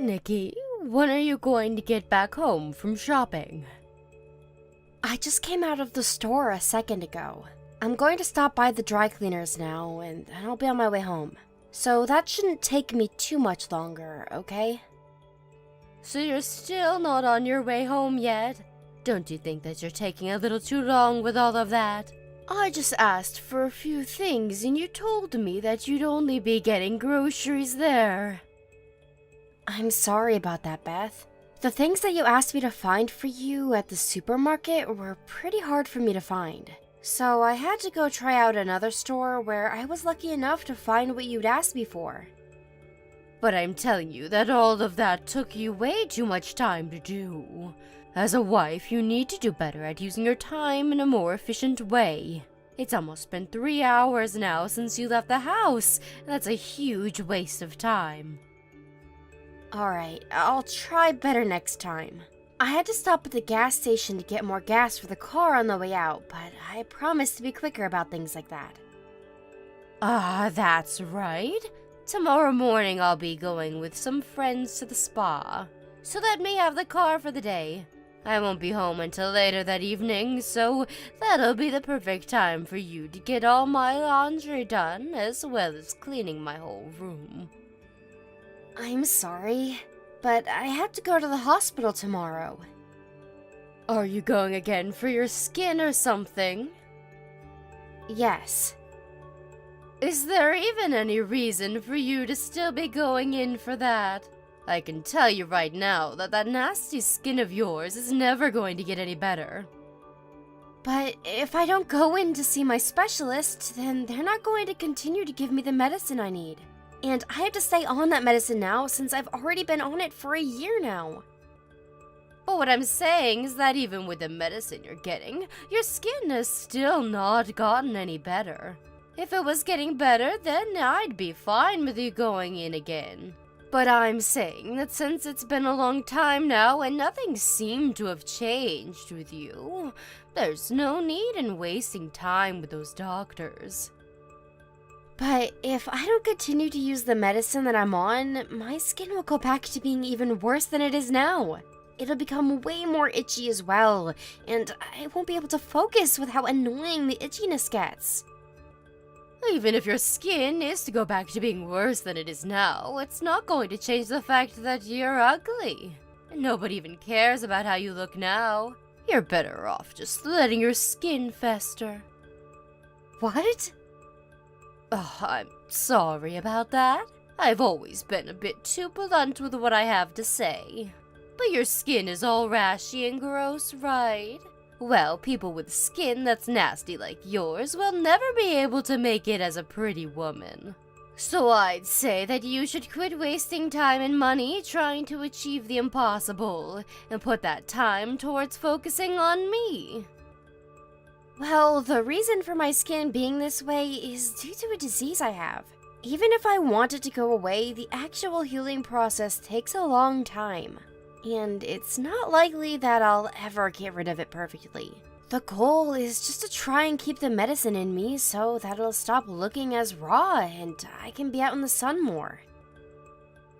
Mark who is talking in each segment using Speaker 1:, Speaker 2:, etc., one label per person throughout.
Speaker 1: Nikki, when are you going to get back home from shopping?
Speaker 2: I just came out of the store a second ago. I'm going to stop by the dry cleaners now, and I'll be on my way home. So that shouldn't take me too much longer, okay?
Speaker 1: So you're still not on your way home yet? Don't you think that you're taking a little too long with all of that? I just asked for a few things and you told me that you'd only be getting groceries there.
Speaker 2: I'm sorry about that, Beth. The things that you asked me to find for you at the supermarket were pretty hard for me to find. So I had to go try out another store where I was lucky enough to find what you'd asked me for.
Speaker 1: But I'm telling you that all of that took you way too much time to do. As a wife, you need to do better at using your time in a more efficient way. It's almost been 3 hours now since you left the house, and that's a huge waste of time.
Speaker 2: Alright, I'll try better next time. I had to stop at the gas station to get more gas for the car on the way out, but I promised to be quicker about things like that.
Speaker 1: That's right. Tomorrow morning I'll be going with some friends to the spa, so let me have the car for the day. I won't be home until later that evening, so that'll be the perfect time for you to get all my laundry done, as well as cleaning my whole room.
Speaker 2: I'm sorry, but I have to go to the hospital tomorrow.
Speaker 1: Are you going again for your skin or something?
Speaker 2: Yes.
Speaker 1: Is there even any reason for you to still be going in for that? I can tell you right now that that nasty skin of yours is never going to get any better.
Speaker 2: But if I don't go in to see my specialist, then they're not going to continue to give me the medicine I need. And I have to stay on that medicine now since I've already been on it for a year now.
Speaker 1: But what I'm saying is that even with the medicine you're getting, your skin has still not gotten any better. If it was getting better, then I'd be fine with you going in again. But I'm saying that since it's been a long time now and nothing seemed to have changed with you, there's no need in wasting time with those doctors.
Speaker 2: But if I don't continue to use the medicine that I'm on, my skin will go back to being even worse than it is now. It'll become way more itchy as well, and I won't be able to focus with how annoying the itchiness gets.
Speaker 1: Even if your skin is to go back to being worse than it is now, it's not going to change the fact that you're ugly. Nobody even cares about how you look now. You're better off just letting your skin fester.
Speaker 2: What?
Speaker 1: Oh, I'm sorry about that. I've always been a bit too blunt with what I have to say. But your skin is all rashy and gross, right? Well, people with skin that's nasty like yours will never be able to make it as a pretty woman. So I'd say that you should quit wasting time and money trying to achieve the impossible, and put that time towards focusing on me.
Speaker 2: Well, the reason for my skin being this way is due to a disease I have. Even if I want it to go away, the actual healing process takes a long time. And it's not likely that I'll ever get rid of it perfectly. The goal is just to try and keep the medicine in me so that it'll stop looking as raw and I can be out in the sun more.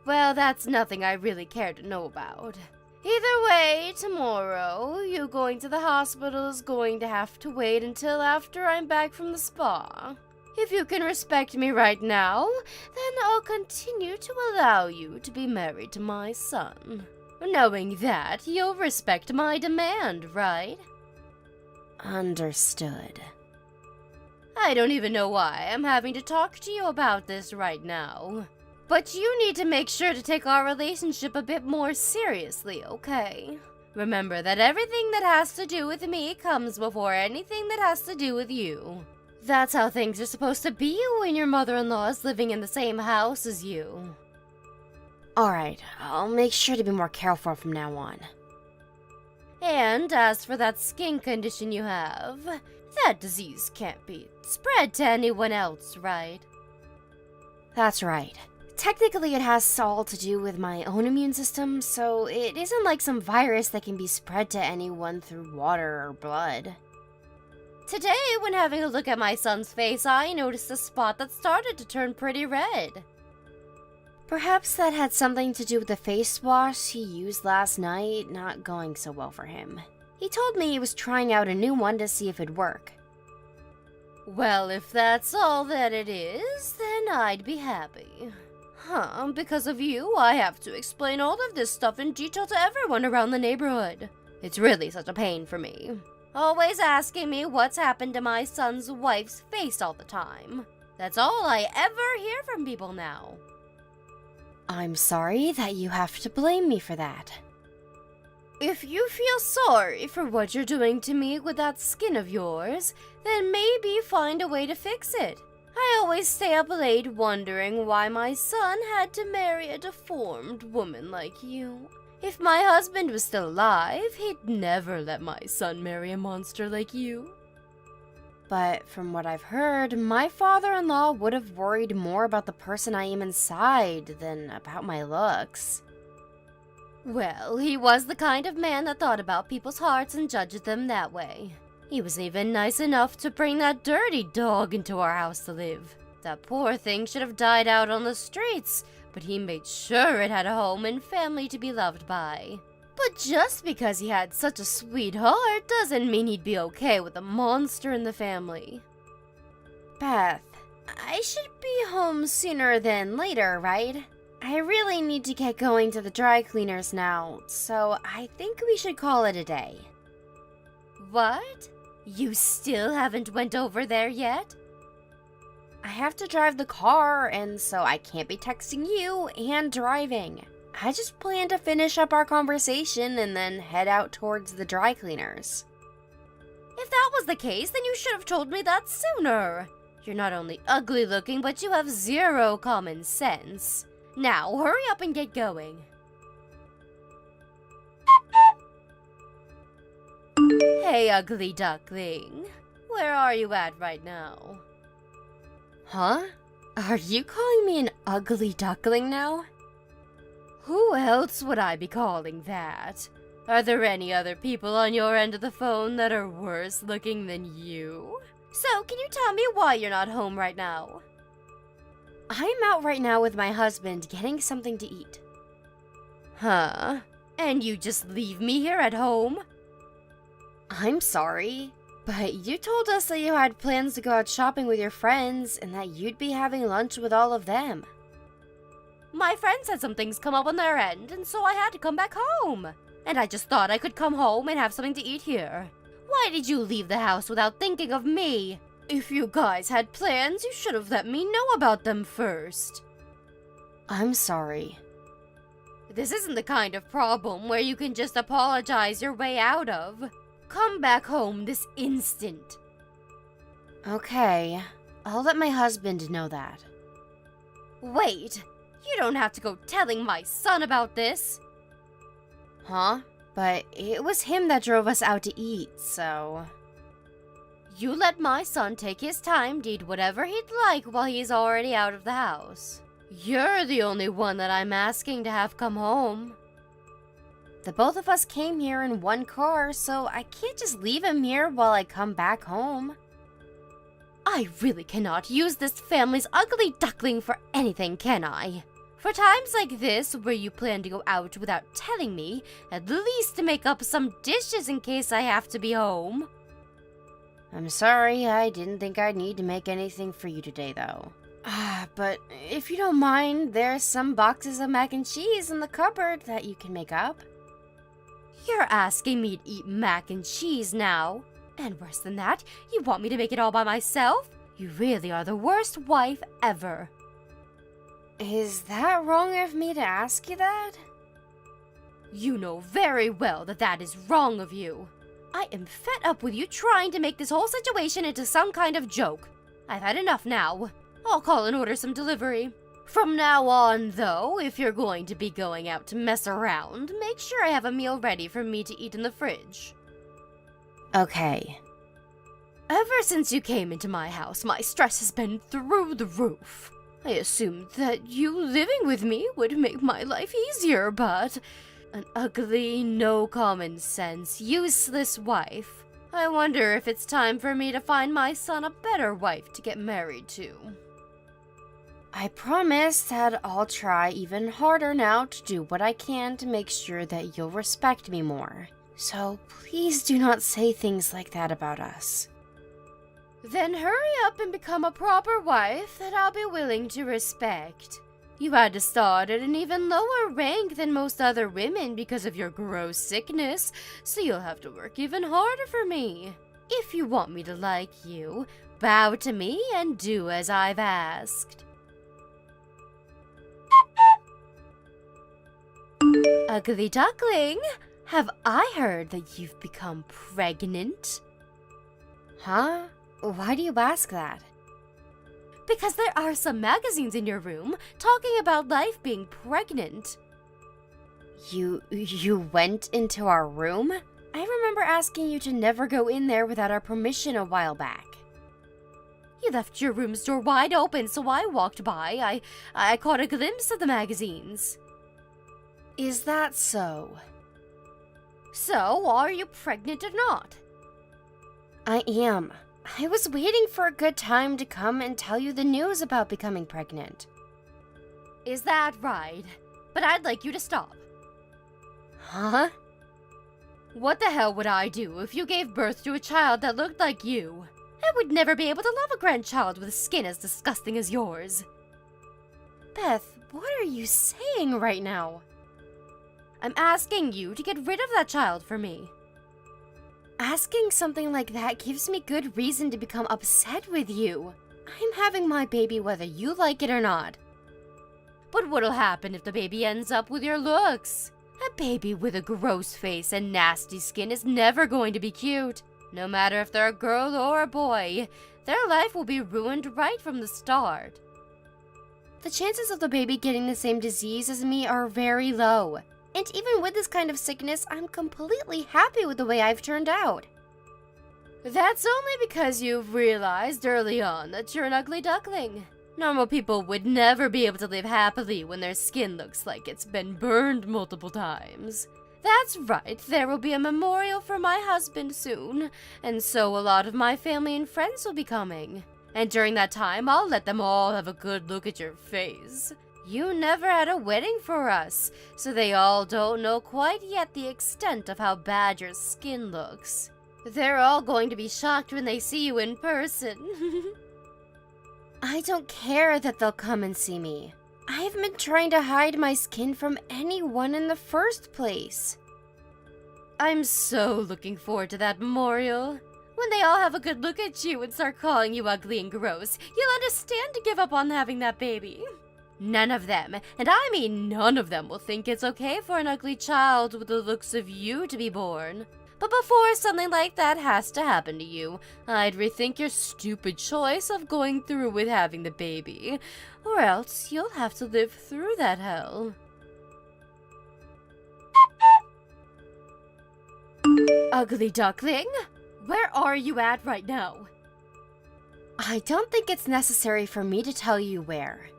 Speaker 1: Well, that's nothing I really care to know about. Either way, tomorrow, you going to the hospital is going to have to wait until after I'm back from the spa. If you can respect me right now, then I'll continue to allow you to be married to my son. Knowing that, you'll respect my demand, right?
Speaker 2: Understood.
Speaker 1: I don't even know why I'm having to talk to you about this right now. But you need to make sure to take our relationship a bit more seriously, okay? Remember that everything that has to do with me comes before anything that has to do with you. That's how things are supposed to be when your mother-in-law is living in the same house as you.
Speaker 2: Alright, I'll make sure to be more careful from now on.
Speaker 1: And as for that skin condition you have, that disease can't be spread to anyone else, right?
Speaker 2: That's right. Technically, it has all to do with my own immune system, so it isn't like some virus that can be spread to anyone through water or blood.
Speaker 1: Today, when having a look at my son's face, I noticed a spot that started to turn pretty red.
Speaker 2: Perhaps that had something to do with the face wash he used last night not going so well for him. He told me he was trying out a new one to see if it'd work.
Speaker 1: Well, if that's all that it is, then I'd be happy. Because of you, I have to explain all of this stuff in detail to everyone around the neighborhood. It's really such a pain for me. Always asking me what's happened to my son's wife's face all the time. That's all I ever hear from people now.
Speaker 2: I'm sorry that you have to blame me for that.
Speaker 1: If you feel sorry for what you're doing to me with that skin of yours, then maybe find a way to fix it. I always stay up late wondering why my son had to marry a deformed woman like you. If my husband was still alive, he'd never let my son marry a monster like you.
Speaker 2: But from what I've heard, my father-in-law would have worried more about the person I am inside than about my looks.
Speaker 1: Well, he was the kind of man that thought about people's hearts and judged them that way. He was even nice enough to bring that dirty dog into our house to live. That poor thing should have died out on the streets, but he made sure it had a home and family to be loved by. But just because he had such a sweet heart doesn't mean he'd be okay with a monster in the family.
Speaker 2: Beth, I should be home sooner than later, right? I really need to get going to the dry cleaners now, so I think we should call it a day.
Speaker 1: What? You still haven't went over there yet?
Speaker 2: I have to drive the car, and so I can't be texting you and driving. I just plan to finish up our conversation and then head out towards the dry cleaners.
Speaker 1: If that was the case, then you should have told me that sooner. You're not only ugly looking, but you have zero common sense. Now, hurry up and get going. Hey, ugly duckling. Where are you at right now?
Speaker 2: Huh? Are you calling me an ugly duckling now?
Speaker 1: Who else would I be calling that? Are there any other people on your end of the phone that are worse looking than you? So, can you tell me why you're not home right now?
Speaker 2: I'm out right now with my husband getting something to eat.
Speaker 1: Huh? And you just leave me here at home?
Speaker 2: I'm sorry, but you told us that you had plans to go out shopping with your friends and that you'd be having lunch with all of them.
Speaker 1: My friends had some things come up on their end, and so I had to come back home. And I just thought I could come home and have something to eat here. Why did you leave the house without thinking of me? If you guys had plans, you should have let me know about them first.
Speaker 2: I'm sorry.
Speaker 1: This isn't the kind of problem where you can just apologize your way out of. Come back home this instant.
Speaker 2: Okay, I'll let my husband know that.
Speaker 1: Wait, you don't have to go telling my son about this.
Speaker 2: Huh? But it was him that drove us out to eat, so...
Speaker 1: You let my son take his time to eat whatever he'd like while he's already out of the house. You're the only one that I'm asking to have come home.
Speaker 2: The both of us came here in one car, so I can't just leave him here while I come back home.
Speaker 1: I really cannot use this family's ugly duckling for anything, can I? For times like this, where you plan to go out without telling me, at least to make up some dishes in case I have to be home.
Speaker 2: I'm sorry, I didn't think I'd need to make anything for you today, though. But if you don't mind, there's some boxes of mac and cheese in the cupboard that you can make up.
Speaker 1: You're asking me to eat mac and cheese now? And worse than that, you want me to make it all by myself? You really are the worst wife ever.
Speaker 2: Is that wrong of me to ask you that?
Speaker 1: You know very well that that is wrong of you. I am fed up with you trying to make this whole situation into some kind of joke. I've had enough now. I'll call and order some delivery. From now on, though, if you're going to be going out to mess around, make sure I have a meal ready for me to eat in the fridge.
Speaker 2: Okay.
Speaker 1: Ever since you came into my house, my stress has been through the roof. I assumed that you living with me would make my life easier, but an ugly, no common sense, useless wife. I wonder if it's time for me to find my son a better wife to get married to.
Speaker 2: I promise that I'll try even harder now to do what I can to make sure that you'll respect me more. So please do not say things like that about us.
Speaker 1: Then hurry up and become a proper wife that I'll be willing to respect. You had to start at an even lower rank than most other women because of your gross sickness, so you'll have to work even harder for me. If you want me to like you, bow to me and do as I've asked. Ugly duckling, have I heard that you've become pregnant?
Speaker 2: Huh? Why do you ask that?
Speaker 1: Because there are some magazines in your room talking about life being pregnant.
Speaker 2: You went into our room? I remember asking you to never go in there without our permission a while back.
Speaker 1: You left your room's door wide open, so I walked by. I caught a glimpse of the magazines.
Speaker 2: Is that so?
Speaker 1: So, are you pregnant or not?
Speaker 2: I am. I was waiting for a good time to come and tell you the news about becoming pregnant.
Speaker 1: Is that right? But I'd like you to stop.
Speaker 2: Huh?
Speaker 1: What the hell would I do if you gave birth to a child that looked like you? I would never be able to love a grandchild with skin as disgusting as yours.
Speaker 2: Beth, what are you saying right now?
Speaker 1: I'm asking you to get rid of that child for me.
Speaker 2: Asking something like that gives me good reason to become upset with you. I'm having my baby whether you like it or not.
Speaker 1: But what'll happen if the baby ends up with your looks? A baby with a gross face and nasty skin is never going to be cute. No matter if they're a girl or a boy, their life will be ruined right from the start.
Speaker 2: The chances of the baby getting the same disease as me are very low. And even with this kind of sickness, I'm completely happy with the way I've turned out.
Speaker 1: That's only because you've realized early on that you're an ugly duckling. Normal people would never be able to live happily when their skin looks like it's been burned multiple times. That's right, there will be a memorial for my husband soon, and so a lot of my family and friends will be coming. And during that time, I'll let them all have a good look at your face. You never had a wedding for us, so they all don't know quite yet the extent of how bad your skin looks. They're all going to be shocked when they see you in person.
Speaker 2: I don't care that they'll come and see me. I've been trying to hide my skin from anyone in the first place.
Speaker 1: I'm so looking forward to that memorial. When they all have a good look at you and start calling you ugly and gross, you'll understand to give up on having that baby. None of them, and I mean none of them, will think it's okay for an ugly child with the looks of you to be born. But before something like that has to happen to you, I'd rethink your stupid choice of going through with having the baby, or else you'll have to live through that hell. Ugly duckling, where are you at right now?
Speaker 2: I don't think it's necessary for me to tell you where.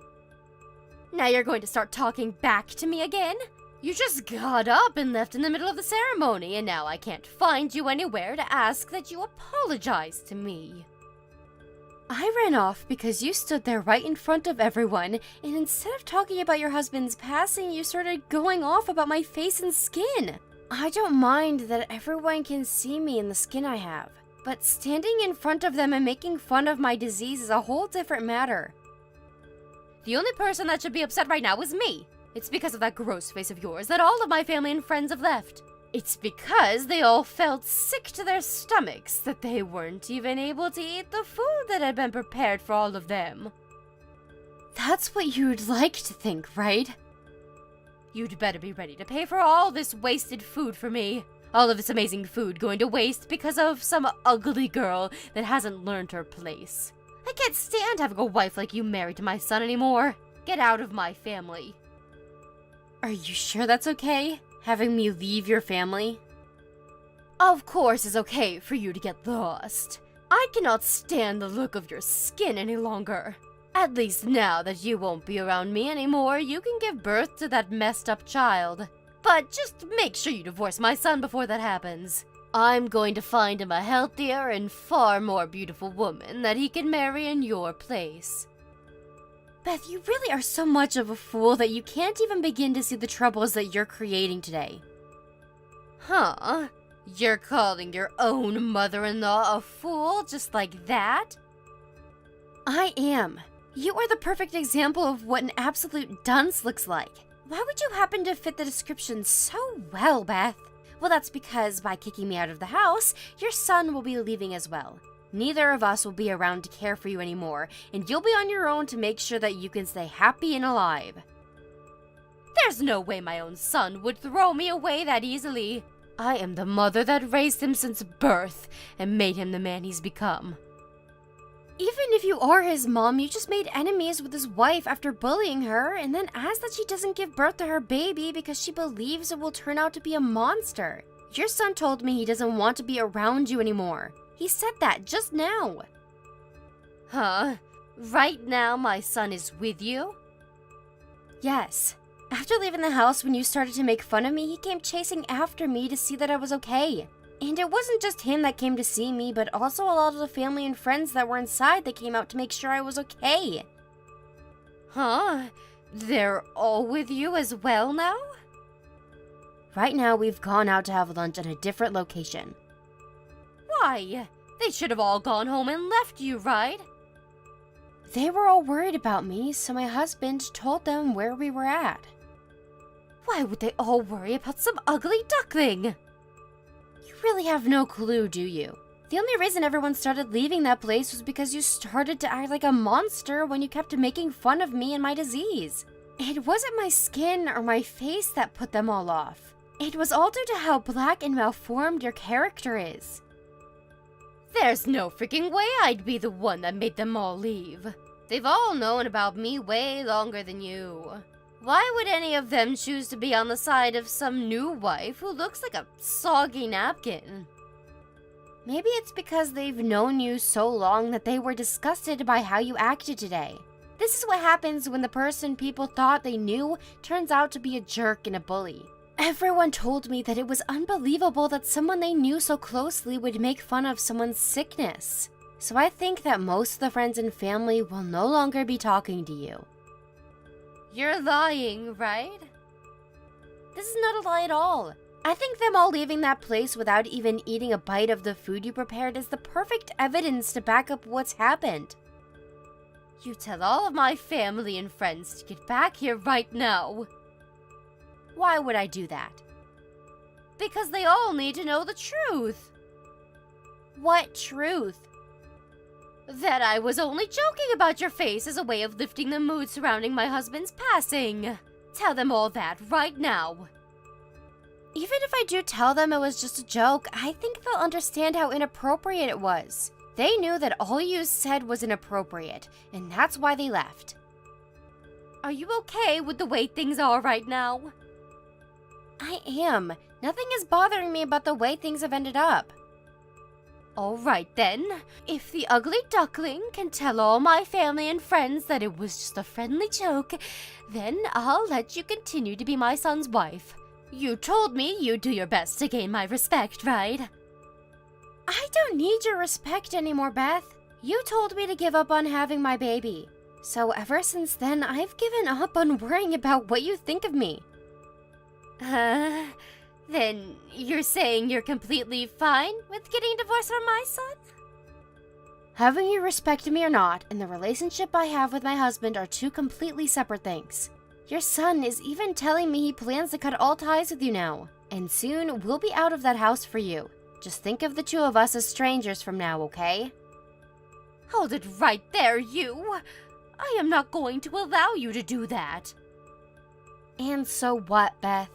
Speaker 1: Now you're going to start talking back to me again? You just got up and left in the middle of the ceremony, and now I can't find you anywhere to ask that you apologize to me.
Speaker 2: I ran off because you stood there right in front of everyone, and instead of talking about your husband's passing, you started going off about my face and skin. I don't mind that everyone can see me in the skin I have, but standing in front of them and making fun of my disease is a whole different matter.
Speaker 1: The only person that should be upset right now is me. It's because of that gross face of yours that all of my family and friends have left. It's because they all felt sick to their stomachs that they weren't even able to eat the food that had been prepared for all of them.
Speaker 2: That's what you'd like to think, right?
Speaker 1: You'd better be ready to pay for all this wasted food for me. All of this amazing food going to waste because of some ugly girl that hasn't learned her place. I can't stand having a wife like you married to my son anymore. Get out of my family.
Speaker 2: Are you sure that's okay? Having me leave your family?
Speaker 1: Of course it's okay for you to get lost. I cannot stand the look of your skin any longer. At least now that you won't be around me anymore, you can give birth to that messed up child. But just make sure you divorce my son before that happens. I'm going to find him a healthier and far more beautiful woman that he can marry in your place.
Speaker 2: Beth, you really are so much of a fool that you can't even begin to see the troubles that you're creating today.
Speaker 1: Huh? You're calling your own mother-in-law a fool just like that?
Speaker 2: I am. You are the perfect example of what an absolute dunce looks like. Why would you happen to fit the description so well, Beth? Well, that's because by kicking me out of the house, your son will be leaving as well. Neither of us will be around to care for you anymore, and you'll be on your own to make sure that you can stay happy and alive.
Speaker 1: There's no way my own son would throw me away that easily. I am the mother that raised him since birth and made him the man he's become.
Speaker 2: Even if you are his mom, you just made enemies with his wife after bullying her, and then asked that she doesn't give birth to her baby because she believes it will turn out to be a monster. Your son told me he doesn't want to be around you anymore. He said that just now.
Speaker 1: Huh? Right now my son is with you?
Speaker 2: Yes. After leaving the house when you started to make fun of me, he came chasing after me to see that I was okay. And it wasn't just him that came to see me, but also a lot of the family and friends that were inside that came out to make sure I was okay.
Speaker 1: Huh? They're all with you as well now?
Speaker 2: Right now, we've gone out to have lunch at a different location.
Speaker 1: Why? They should have all gone home and left you, right?
Speaker 2: They were all worried about me, so my husband told them where we were at.
Speaker 1: Why would they all worry about some ugly duckling?
Speaker 2: You really have no clue, do you? The only reason everyone started leaving that place was because you started to act like a monster when you kept making fun of me and my disease. It wasn't my skin or my face that put them all off. It was all due to how black and malformed your character is.
Speaker 1: There's no freaking way I'd be the one that made them all leave. They've all known about me way longer than you. Why would any of them choose to be on the side of some new wife who looks like a soggy napkin?
Speaker 2: Maybe it's because they've known you so long that they were disgusted by how you acted today. This is what happens when the person people thought they knew turns out to be a jerk and a bully. Everyone told me that it was unbelievable that someone they knew so closely would make fun of someone's sickness. So I think that most of the friends and family will no longer be talking to you.
Speaker 1: You're lying, right?
Speaker 2: This is not a lie at all. I think them all leaving that place without even eating a bite of the food you prepared is the perfect evidence to back up what's happened.
Speaker 1: You tell all of my family and friends to get back here right now.
Speaker 2: Why would I do that?
Speaker 1: Because they all need to know the truth.
Speaker 2: What truth?
Speaker 1: That I was only joking about your face as a way of lifting the mood surrounding my husband's passing. Tell them all that right now.
Speaker 2: Even if I do tell them it was just a joke, I think they'll understand how inappropriate it was. They knew that all you said was inappropriate, and that's why they left.
Speaker 1: Are you okay with the way things are right now?
Speaker 2: I am. Nothing is bothering me about the way things have ended up.
Speaker 1: Alright then, if the ugly duckling can tell all my family and friends that it was just a friendly joke, then I'll let you continue to be my son's wife. You told me you'd do your best to gain my respect, right?
Speaker 2: I don't need your respect anymore, Beth. You told me to give up on having my baby. So ever since then, I've given up on worrying about what you think of me.
Speaker 1: Then you're saying you're completely fine with getting divorced from my son?
Speaker 2: Having you respect me or not, and the relationship I have with my husband are two completely separate things. Your son is even telling me he plans to cut all ties with you now, and soon we'll be out of that house for you. Just think of the two of us as strangers from now, okay?
Speaker 1: Hold it right there, you! I am not going to allow you to do that.
Speaker 2: And so what, Beth?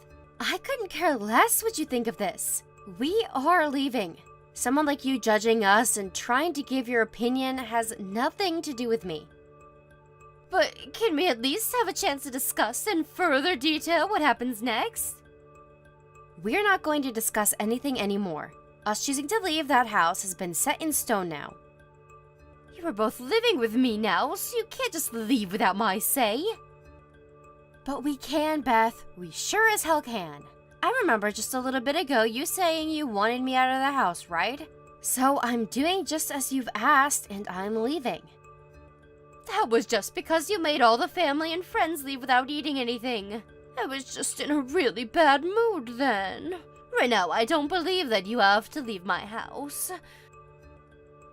Speaker 2: I couldn't care less what you think of this. We are leaving. Someone like you judging us and trying to give your opinion has nothing to do with me.
Speaker 1: But can we at least have a chance to discuss in further detail what happens next?
Speaker 2: We're not going to discuss anything anymore. Us choosing to leave that house has been set in stone now.
Speaker 1: You are both living with me now, so you can't just leave without my say.
Speaker 2: But we can, Beth. We sure as hell can. I remember just a little bit ago you saying you wanted me out of the house, right? So I'm doing just as you've asked, and I'm leaving.
Speaker 1: That was just because you made all the family and friends leave without eating anything. I was just in a really bad mood then. Right now, I don't believe that you have to leave my house.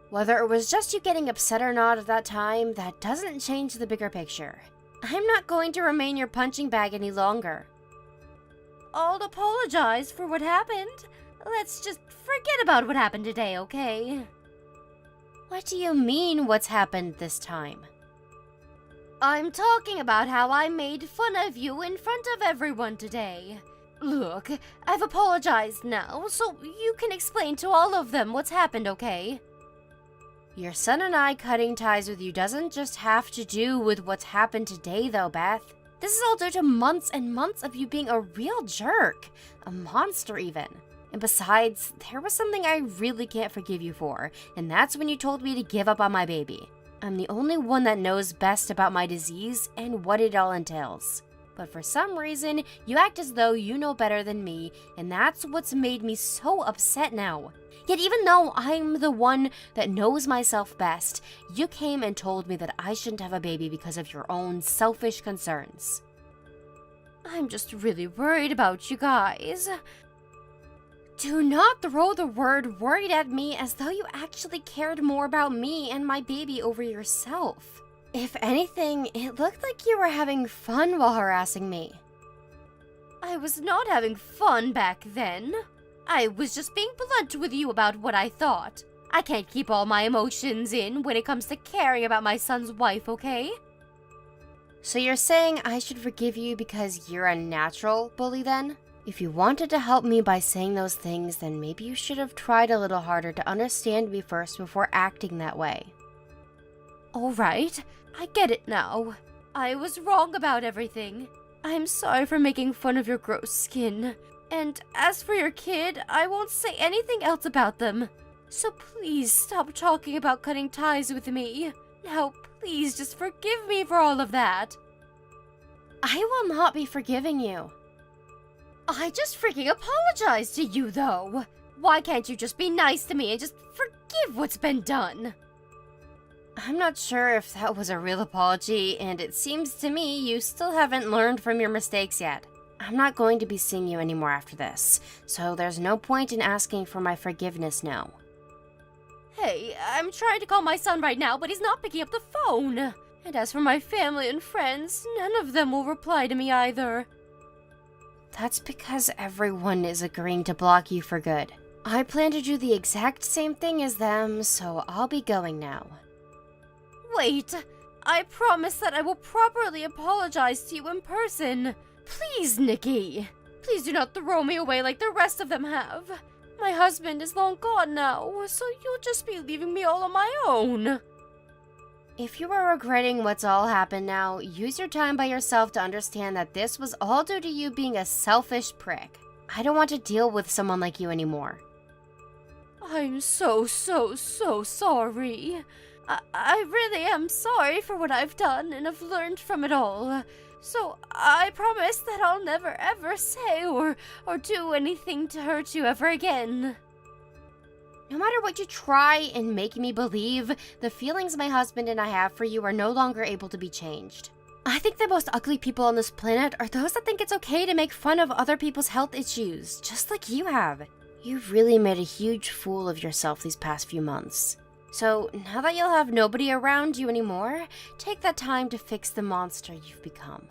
Speaker 2: Whether it was just you getting upset or not at that time, that doesn't change the bigger picture. I'm not going to remain your punching bag any longer.
Speaker 1: I'll apologize for what happened. Let's just forget about what happened today, okay?
Speaker 2: What do you mean, what's happened this time?
Speaker 1: I'm talking about how I made fun of you in front of everyone today. Look, I've apologized now, so you can explain to all of them what's happened, okay?
Speaker 2: Your son and I cutting ties with you doesn't just have to do with what's happened today, though, Beth. This is all due to months and months of you being a real jerk. A monster, even. And besides, there was something I really can't forgive you for, and that's when you told me to give up on my baby. I'm the only one that knows best about my disease and what it all entails. But for some reason, you act as though you know better than me, and that's what's made me so upset now. Yet even though I'm the one that knows myself best, you came and told me that I shouldn't have a baby because of your own selfish concerns.
Speaker 1: I'm just really worried about you guys.
Speaker 2: Do not throw the word worried at me as though you actually cared more about me and my baby over yourself. If anything, it looked like you were having fun while harassing me.
Speaker 1: I was not having fun back then. I was just being blunt with you about what I thought. I can't keep all my emotions in when it comes to caring about my son's wife, okay?
Speaker 2: So you're saying I should forgive you because you're a natural bully then? If you wanted to help me by saying those things, then maybe you should have tried a little harder to understand me first before acting that way.
Speaker 1: Alright, I get it now. I was wrong about everything. I'm sorry for making fun of your gross skin. And as for your kid, I won't say anything else about them. So please stop talking about cutting ties with me. Now, please just forgive me for all of that.
Speaker 2: I will not be forgiving you.
Speaker 1: I just freaking apologized to you, though. Why can't you just be nice to me and just forgive what's been done?
Speaker 2: I'm not sure if that was a real apology, and it seems to me you still haven't learned from your mistakes yet. I'm not going to be seeing you anymore after this, so there's no point in asking for my forgiveness now.
Speaker 1: Hey, I'm trying to call my son right now, but he's not picking up the phone. And as for my family and friends, none of them will reply to me either.
Speaker 2: That's because everyone is agreeing to block you for good. I plan to do the exact same thing as them, so I'll be going now.
Speaker 1: Wait, I promise that I will properly apologize to you in person. Please, Nikki. Please do not throw me away like the rest of them have. My husband is long gone now, so you'll just be leaving me all on my own.
Speaker 2: If you are regretting what's all happened now, use your time by yourself to understand that this was all due to you being a selfish prick. I don't want to deal with someone like you anymore.
Speaker 1: I'm so sorry. I really am sorry for what I've done and have learned from it all. So I promise that I'll never ever say or do anything to hurt you ever again.
Speaker 2: No matter what you try and make me believe, the feelings my husband and I have for you are no longer able to be changed. I think the most ugly people on this planet are those that think it's okay to make fun of other people's health issues, just like you have. You've really made a huge fool of yourself these past few months. So, now that you'll have nobody around you anymore, take that time to fix the monster you've become.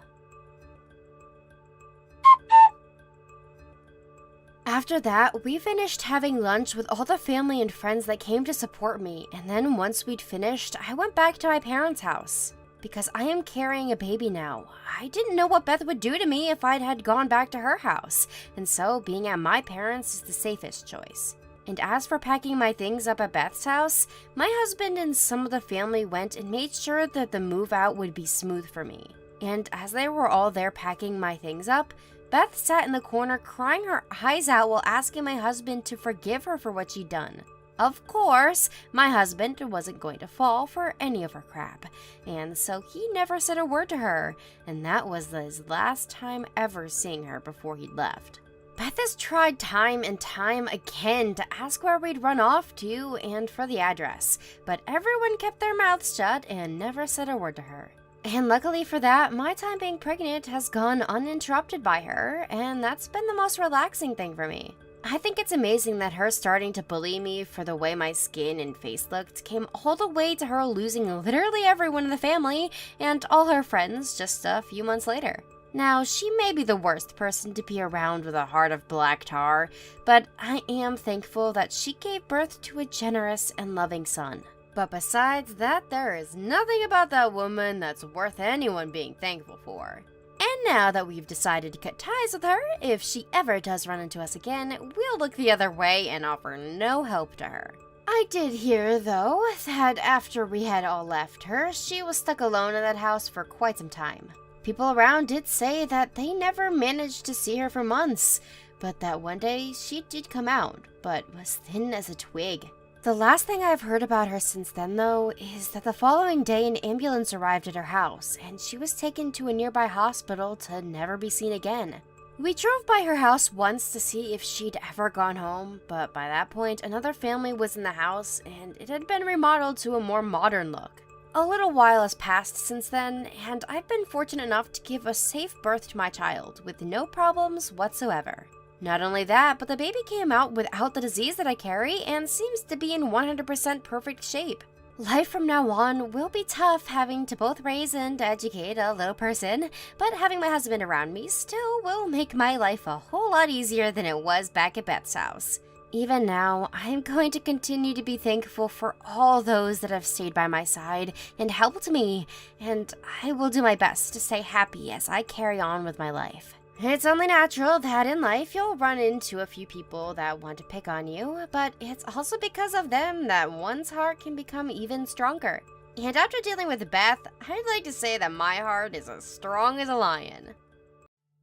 Speaker 2: After that, we finished having lunch with all the family and friends that came to support me, and then once we'd finished, I went back to my parents' house. Because I am carrying a baby now. I didn't know what Beth would do to me if I'd had gone back to her house, and so being at my parents' is the safest choice. And as for packing my things up at Beth's house, my husband and some of the family went and made sure that the move out would be smooth for me. And as they were all there packing my things up, Beth sat in the corner crying her eyes out while asking my husband to forgive her for what she'd done. Of course, my husband wasn't going to fall for any of her crap, and so he never said a word to her, and that was his last time ever seeing her before he left. Beth has tried time and time again to ask where we'd run off to and for the address, but everyone kept their mouths shut and never said a word to her. And luckily for that, my time being pregnant has gone uninterrupted by her, and that's been the most relaxing thing for me. I think it's amazing that her starting to bully me for the way my skin and face looked came all the way to her losing literally everyone in the family and all her friends just a few months later. Now, she may be the worst person to be around with a heart of black tar, but I am thankful that she gave birth to a generous and loving son. But besides that, there is nothing about that woman that's worth anyone being thankful for. And now that we've decided to cut ties with her, if she ever does run into us again, we'll look the other way and offer no help to her. I did hear, though, that after we had all left her, she was stuck alone in that house for quite some time. People around did say that they never managed to see her for months, but that one day she did come out, but was thin as a twig. The last thing I've heard about her since then, though, is that the following day an ambulance arrived at her house, and she was taken to a nearby hospital to never be seen again. We drove by her house once to see if she'd ever gone home, but by that point, another family was in the house, and it had been remodeled to a more modern look. A little while has passed since then, and I've been fortunate enough to give a safe birth to my child, with no problems whatsoever. Not only that, but the baby came out without the disease that I carry and seems to be in 100% perfect shape. Life from now on will be tough having to both raise and educate a little person, but having my husband around me still will make my life a whole lot easier than it was back at Beth's house. Even now, I'm going to continue to be thankful for all those that have stayed by my side and helped me, and I will do my best to stay happy as I carry on with my life. It's only natural that in life you'll run into a few people that want to pick on you, but it's also because of them that one's heart can become even stronger. And after dealing with Beth, I'd like to say that my heart is as strong as a lion.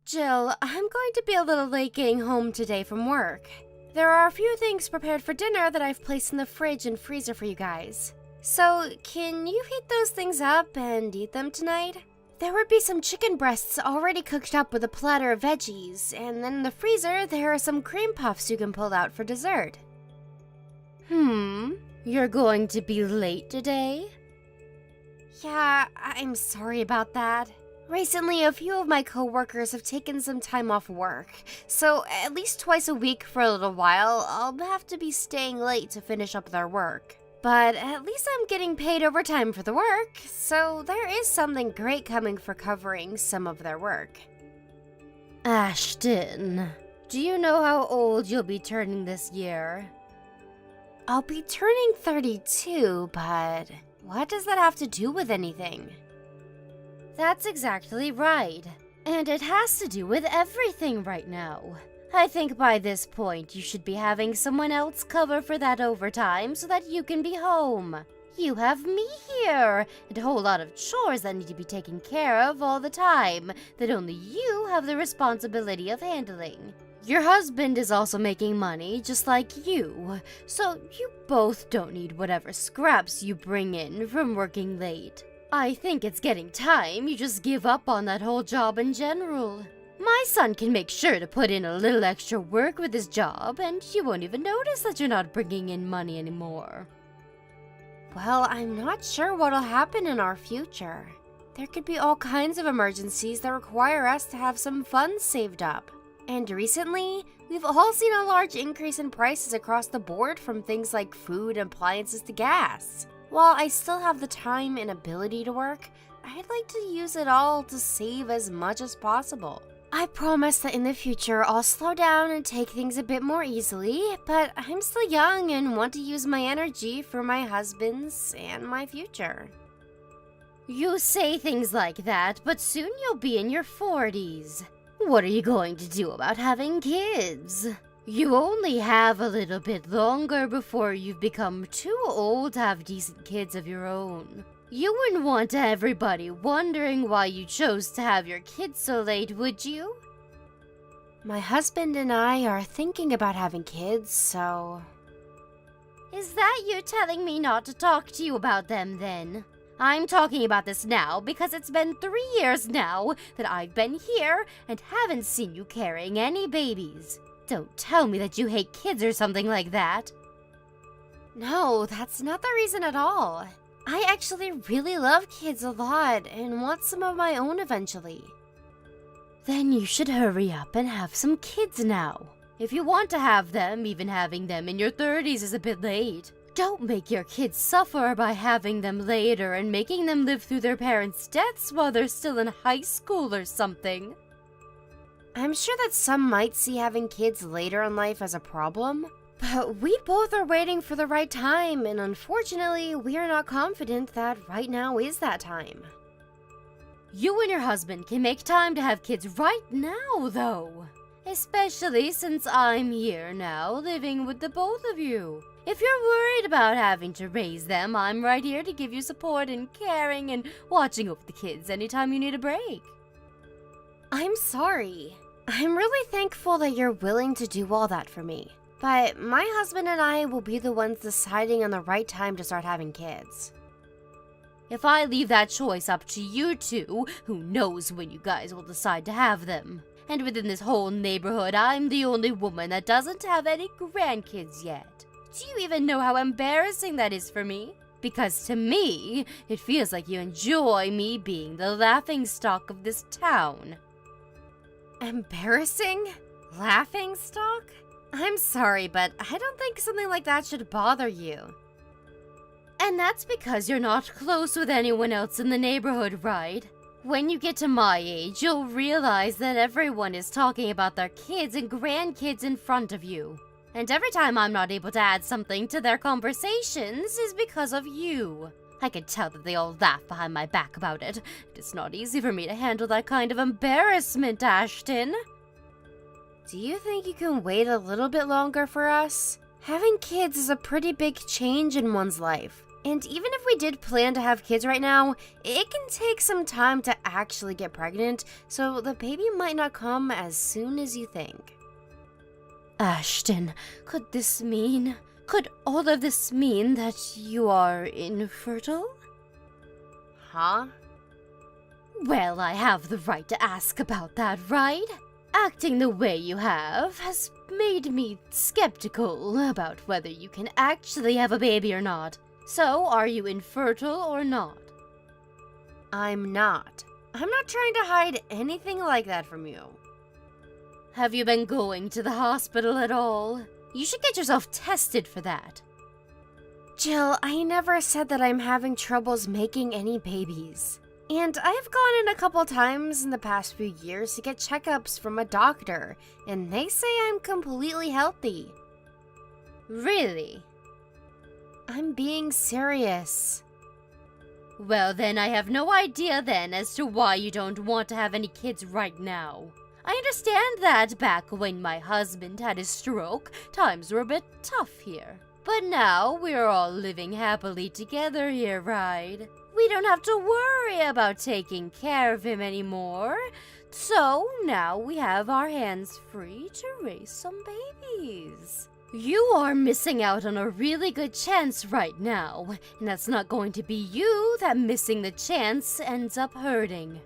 Speaker 2: Jill, I'm going to be a little late getting home today from work. There are a few things prepared for dinner that I've placed in the fridge and freezer for you guys. So, can you heat those things up and eat them tonight? There would be some chicken breasts already cooked up with a platter of veggies, and then in the freezer there are some cream puffs you can pull out for dessert.
Speaker 1: You're going to be late today?
Speaker 2: Yeah, I'm sorry about that. Recently, a few of my coworkers have taken some time off work, so at least twice a week for a little while, I'll have to be staying late to finish up their work. But at least I'm getting paid overtime for the work, so there is something great coming for covering some of their work.
Speaker 1: Ashton, do you know how old you'll be turning this year?
Speaker 2: I'll be turning 32, but what does that have to do with anything?
Speaker 1: That's exactly right. And it has to do with everything right now. I think by this point you should be having someone else cover for that overtime so that you can be home. You have me here, and a whole lot of chores that need to be taken care of all the time that only you have the responsibility of handling. Your husband is also making money just like you, so you both don't need whatever scraps you bring in from working late. I think it's getting time you just give up on that whole job in general. My son can make sure to put in a little extra work with his job, and you won't even notice that you're not bringing in money anymore.
Speaker 2: Well, I'm not sure what'll happen in our future. There could be all kinds of emergencies that require us to have some funds saved up. And recently, we've all seen a large increase in prices across the board from things like food and appliances to gas. While I still have the time and ability to work, I'd like to use it all to save as much as possible. I promise that in the future I'll slow down and take things a bit more easily, but I'm still young and want to use my energy for my husband's and my future.
Speaker 1: You say things like that, but soon you'll be in your 40s. What are you going to do about having kids? You only have a little bit longer before you've become too old to have decent kids of your own. You wouldn't want everybody wondering why you chose to have your kids so late, would you?
Speaker 2: My husband and I are thinking about having kids, so...
Speaker 1: Is that you telling me not to talk to you about them, then? I'm talking about this now because it's been 3 years now that I've been here and haven't seen you carrying any babies. Don't tell me that you hate kids or something like that.
Speaker 2: No, that's not the reason at all. I actually really love kids a lot and want some of my own eventually.
Speaker 1: Then you should hurry up and have some kids now. If you want to have them, even having them in your 30s is a bit late. Don't make your kids suffer by having them later and making them live through their parents' deaths while they're still in high school or something.
Speaker 2: I'm sure that some might see having kids later in life as a problem, but we both are waiting for the right time, and unfortunately, we are not confident that right now is that time.
Speaker 1: You and your husband can make time to have kids right now, though. Especially since I'm here now, living with the both of you. If you're worried about having to raise them, I'm right here to give you support and caring and watching over the kids anytime you need a break.
Speaker 2: I'm sorry. I'm really thankful that you're willing to do all that for me. But my husband and I will be the ones deciding on the right time to start having kids.
Speaker 1: If I leave that choice up to you two, who knows when you guys will decide to have them? And within this whole neighborhood, I'm the only woman that doesn't have any grandkids yet. Do you even know how embarrassing that is for me? Because to me, it feels like you enjoy me being the laughingstock of this town.
Speaker 2: Embarrassing? Laughingstock? I'm sorry, but I don't think something like that should bother you.
Speaker 1: And that's because you're not close with anyone else in the neighborhood, right? When you get to my age, you'll realize that everyone is talking about their kids and grandkids in front of you. And every time I'm not able to add something to their conversations is because of you. I can tell that they all laugh behind my back about it. It's not easy for me to handle that kind of embarrassment, Ashton.
Speaker 2: Do you think you can wait a little bit longer for us? Having kids is a pretty big change in one's life. And even if we did plan to have kids right now, it can take some time to actually get pregnant, so the baby might not come as soon as you think.
Speaker 1: Ashton, could all of this mean that you are infertile?
Speaker 2: Huh?
Speaker 1: Well, I have the right to ask about that, right? Acting the way you have has made me skeptical about whether you can actually have a baby or not. So, are you infertile or not?
Speaker 2: I'm not. I'm not trying to hide anything like that from you.
Speaker 1: Have you been going to the hospital at all? You should get yourself tested for that.
Speaker 2: Jill, I never said that I'm having troubles making any babies. And I've gone in a couple times in the past few years to get checkups from a doctor, and they say I'm completely healthy.
Speaker 1: Really?
Speaker 2: I'm being serious.
Speaker 1: Well, then I have no idea then as to why you don't want to have any kids right now. I understand that back when my husband had his stroke, times were a bit tough here. But now we're all living happily together here, right? We don't have to worry about taking care of him anymore. So now we have our hands free to raise some babies. You are missing out on a really good chance right now, and that's not going to be you that missing the chance ends up hurting.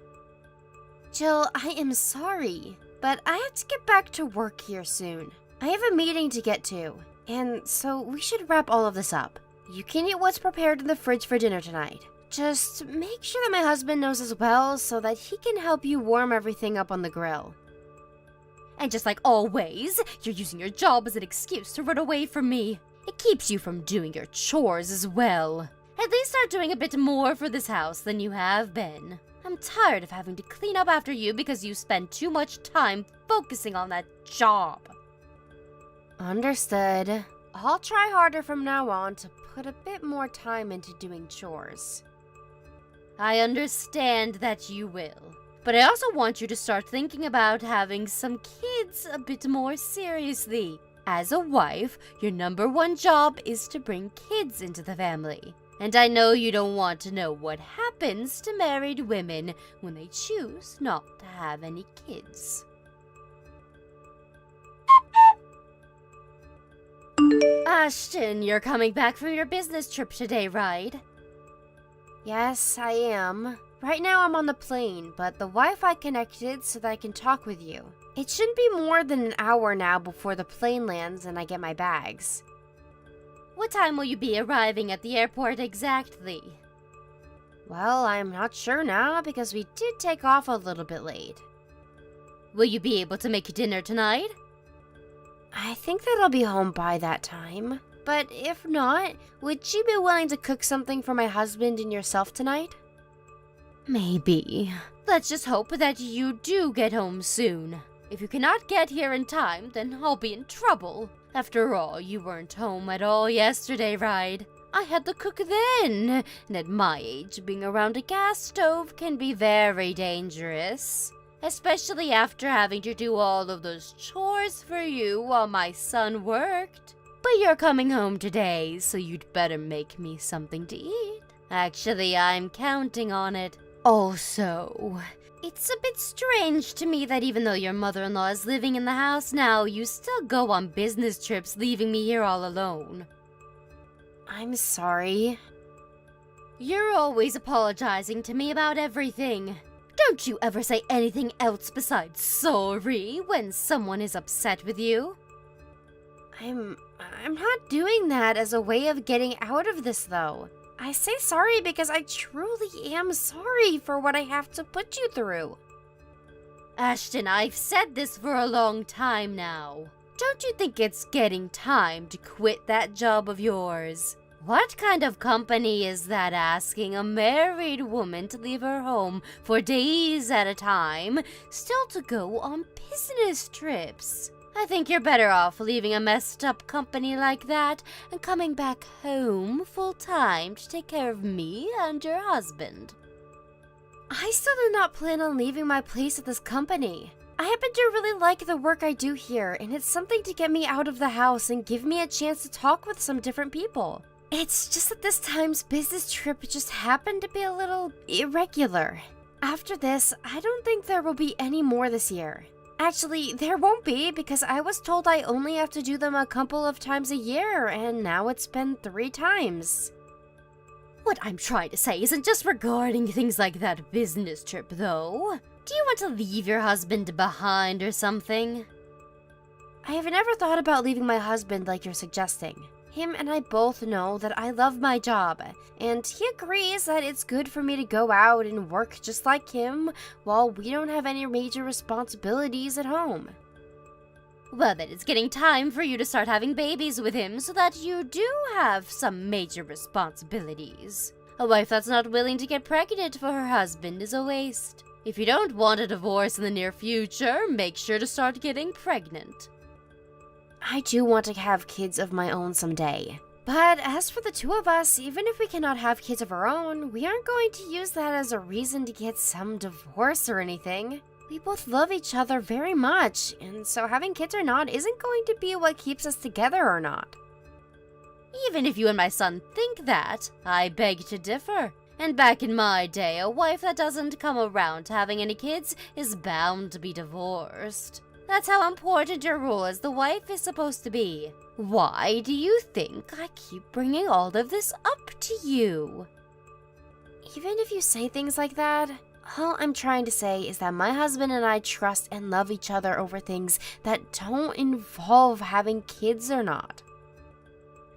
Speaker 2: Jill, I am sorry, but I have to get back to work here soon. I have a meeting to get to, and so we should wrap all of this up. You can eat what's prepared in the fridge for dinner tonight. Just make sure that my husband knows as well so that he can help you warm everything up on the grill.
Speaker 1: And just like always, you're using your job as an excuse to run away from me. It keeps you from doing your chores as well. At least start doing a bit more for this house than you have been. I'm tired of having to clean up after you because you spend too much time focusing on that job.
Speaker 2: Understood. I'll try harder from now on to put a bit more time into doing chores.
Speaker 1: I understand that you will. But I also want you to start thinking about having some kids a bit more seriously. As a wife, your #1 job is to bring kids into the family. And I know you don't want to know what happens to married women when they choose not to have any kids. Ashton, you're coming back from your business trip today, right?
Speaker 2: Yes, I am. Right now I'm on the plane, but the Wi-Fi connected so that I can talk with you. It shouldn't be more than an hour now before the plane lands and I get my bags.
Speaker 1: What time will you be arriving at the airport exactly?
Speaker 2: Well, I'm not sure now because we did take off a little bit late.
Speaker 1: Will you be able to make dinner tonight?
Speaker 2: I think that I'll be home by that time. But if not, would you be willing to cook something for my husband and yourself tonight?
Speaker 1: Maybe. Let's just hope that you do get home soon. If you cannot get here in time, then I'll be in trouble. After all, you weren't home at all yesterday, right? I had to cook then, and at my age, being around a gas stove can be very dangerous. Especially after having to do all of those chores for you while my son worked. But you're coming home today, so you'd better make me something to eat. Actually, I'm counting on it. Also, it's a bit strange to me that even though your mother-in-law is living in the house now, you still go on business trips, leaving me here all alone.
Speaker 2: I'm sorry.
Speaker 1: You're always apologizing to me about everything. Don't you ever say anything else besides sorry when someone is upset with you?
Speaker 2: I'm not doing that as a way of getting out of this, though. I say sorry because I truly am sorry for what I have to put you through.
Speaker 1: Ashton, I've said this for a long time now. Don't you think it's getting time to quit that job of yours? What kind of company is that asking a married woman to leave her home for days at a time, still to go on business trips? I think you're better off leaving a messed up company like that and coming back home full time to take care of me and your husband.
Speaker 2: I still do not plan on leaving my place at this company. I happen to really like the work I do here, and it's something to get me out of the house and give me a chance to talk with some different people. It's just that this time's business trip just happened to be a little irregular. After this, I don't think there will be any more this year. Actually, there won't be because I was told I only have to do them a couple of times a year, and now it's been 3 times.
Speaker 1: What I'm trying to say isn't just regarding things like that business trip, though. Do you want to leave your husband behind or something?
Speaker 2: I have never thought about leaving my husband like you're suggesting. Him and I both know that I love my job, and he agrees that it's good for me to go out and work just like him while we don't have any major responsibilities at home.
Speaker 1: Well, then it's getting time for you to start having babies with him so that you do have some major responsibilities. A wife that's not willing to get pregnant for her husband is a waste. If you don't want a divorce in the near future, make sure to start getting pregnant.
Speaker 2: I do want to have kids of my own someday. But as for the two of us, even if we cannot have kids of our own, we aren't going to use that as a reason to get some divorce or anything. We both love each other very much, and so having kids or not isn't going to be what keeps us together or not.
Speaker 1: Even if you and my son think that, I beg to differ. And back in my day, a wife that doesn't come around to having any kids is bound to be divorced. That's how important your role as the wife is supposed to be. Why do you think I keep bringing all of this up to you?
Speaker 2: Even if you say things like that, all I'm trying to say is that my husband and I trust and love each other over things that don't involve having kids or not.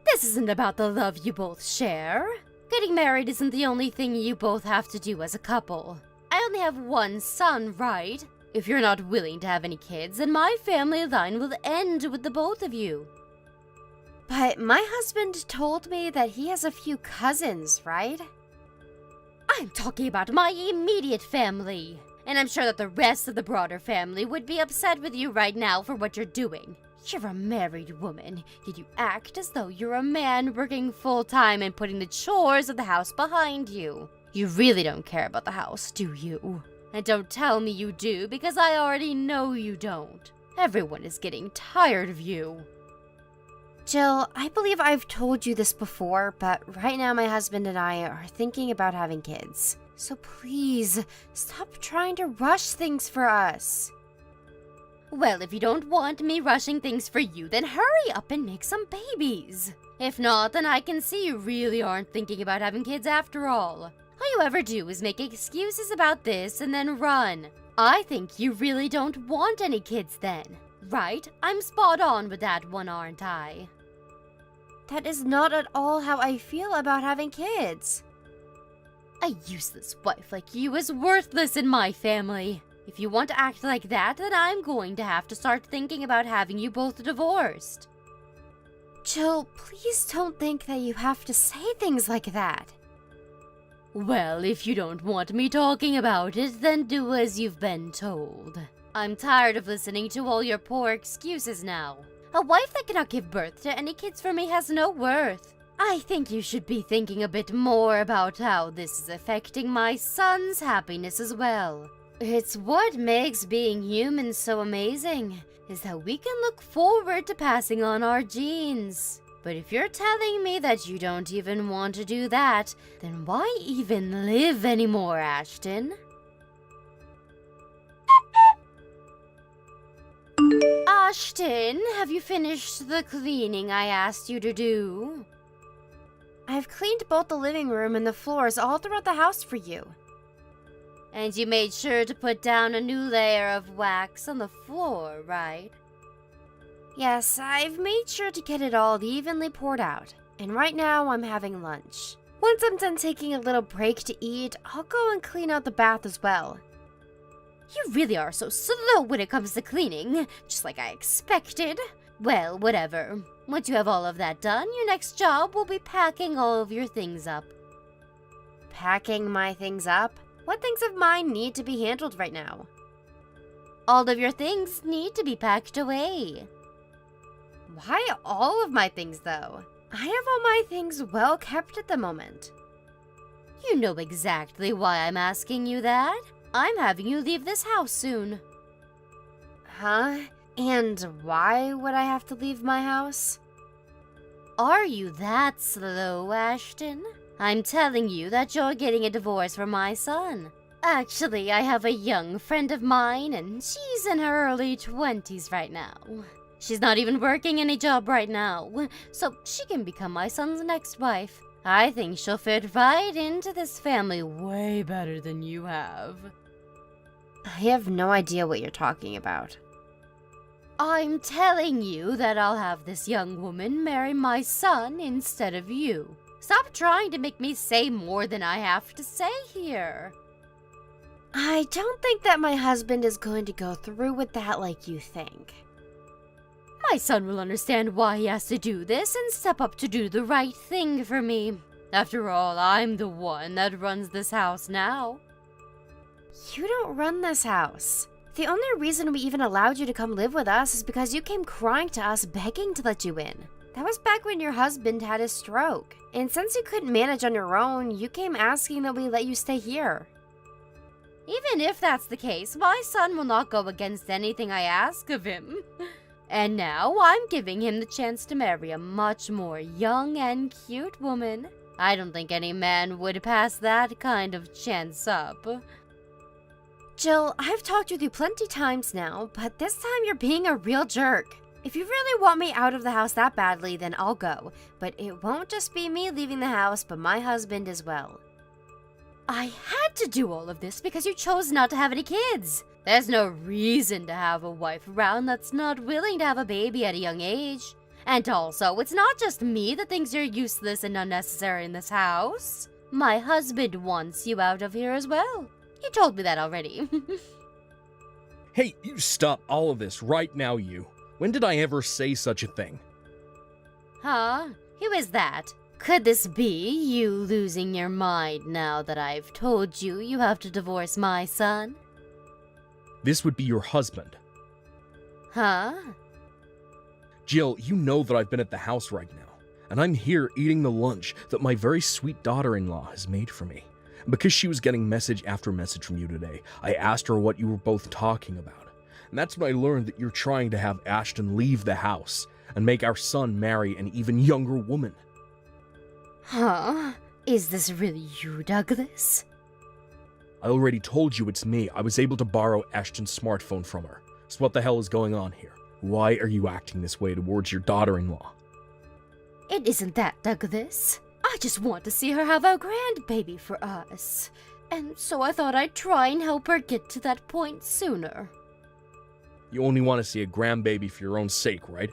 Speaker 1: This isn't about the love you both share. Getting married isn't the only thing you both have to do as a couple. I only have one son, right? If you're not willing to have any kids, then my family line will end with the both of you.
Speaker 2: But my husband told me that he has a few cousins, right?
Speaker 1: I'm talking about my immediate family. And I'm sure that the rest of the broader family would be upset with you right now for what you're doing. You're a married woman, yet you act as though you're a man working full-time and putting the chores of the house behind you. You really don't care about the house, do you? And don't tell me you do, because I already know you don't. Everyone is getting tired of you.
Speaker 2: Jill, I believe I've told you this before, but right now my husband and I are thinking about having kids. So please, stop trying to rush things for us.
Speaker 1: Well, if you don't want me rushing things for you, then hurry up and make some babies. If not, then I can see you really aren't thinking about having kids after all. All you ever do is make excuses about this and then run. I think you really don't want any kids then, right? I'm spot on with that one, aren't I?
Speaker 2: That is not at all how I feel about having kids.
Speaker 1: A useless wife like you is worthless in my family. If you want to act like that, then I'm going to have to start thinking about having you both divorced.
Speaker 2: Jill, please don't think that you have to say things like that.
Speaker 1: Well, if you don't want me talking about it, then do as you've been told. I'm tired of listening to all your poor excuses now. A wife that cannot give birth to any kids for me has no worth. I think you should be thinking a bit more about how this is affecting my son's happiness as well. It's what makes being human so amazing, is that we can look forward to passing on our genes. But if you're telling me that you don't even want to do that, then why even live anymore, Ashton? Ashton, have you finished the cleaning I asked you to do?
Speaker 2: I've cleaned both the living room and the floors all throughout the house for you.
Speaker 1: And you made sure to put down a new layer of wax on the floor, right?
Speaker 2: Yes, I've made sure to get it all evenly poured out. And right now I'm having lunch. Once I'm done taking a little break to eat, I'll go and clean out the bath as well.
Speaker 1: You really are so slow when it comes to cleaning, just like I expected. Well, whatever. Once you have all of that done, your next job will be packing all of your things up.
Speaker 2: Packing my things up? What things of mine need to be handled right now?
Speaker 1: All of your things need to be packed away.
Speaker 2: Why all of my things, though? I have all my things well kept at the moment.
Speaker 1: You know exactly why I'm asking you that. I'm having you leave this house soon.
Speaker 2: Huh? And why would I have to leave my house?
Speaker 1: Are you that slow, Ashton? I'm telling you that you're getting a divorce from my son. Actually, I have a young friend of mine, and she's in her early 20s right now. She's not even working any job right now, so she can become my son's next wife. I think she'll fit right into this family way better than you have.
Speaker 2: I have no idea what you're talking about.
Speaker 1: I'm telling you that I'll have this young woman marry my son instead of you. Stop trying to make me say more than I have to say here.
Speaker 2: I don't think that my husband is going to go through with that like you think.
Speaker 1: My son will understand why he has to do this and step up to do the right thing for me. After all, I'm the one that runs this house now.
Speaker 2: You don't run this house. The only reason we even allowed you to come live with us is because you came crying to us begging to let you in. That was back when your husband had his stroke. And since you couldn't manage on your own, you came asking that we let you stay here.
Speaker 1: Even if that's the case, my son will not go against anything I ask of him. And now I'm giving him the chance to marry a much more young and cute woman. I don't think any man would pass that kind of chance up.
Speaker 2: Jill, I've talked with you plenty times now, but this time you're being a real jerk. If you really want me out of the house that badly, then I'll go. But it won't just be me leaving the house, but my husband as well.
Speaker 1: I had to do all of this because you chose not to have any kids. There's no reason to have a wife around that's not willing to have a baby at a young age. And also, it's not just me that thinks you're useless and unnecessary in this house. My husband wants you out of here as well. He told me that already.
Speaker 3: Hey, you stop all of this right now, you. When did I ever say such a thing?
Speaker 1: Huh? Who is that? Could this be you losing your mind now that I've told you you have to divorce my son?
Speaker 3: This would be your husband.
Speaker 1: Huh?
Speaker 3: Jill, you know that I've been at the house right now, and I'm here eating the lunch that my very sweet daughter-in-law has made for me. Because she was getting message after message from you today, I asked her what you were both talking about. And that's when I learned that you're trying to have Ashton leave the house and make our son marry an even younger woman.
Speaker 1: Huh? Is this really you, Douglas?
Speaker 3: I already told you it's me. I was able to borrow Ashton's smartphone from her. So what the hell is going on here? Why are you acting this way towards your daughter-in-law?
Speaker 1: It isn't that, Douglas. I just want to see her have a grandbaby for us. And so I thought I'd try and help her get to that point sooner.
Speaker 3: You only want to see a grandbaby for your own sake, right?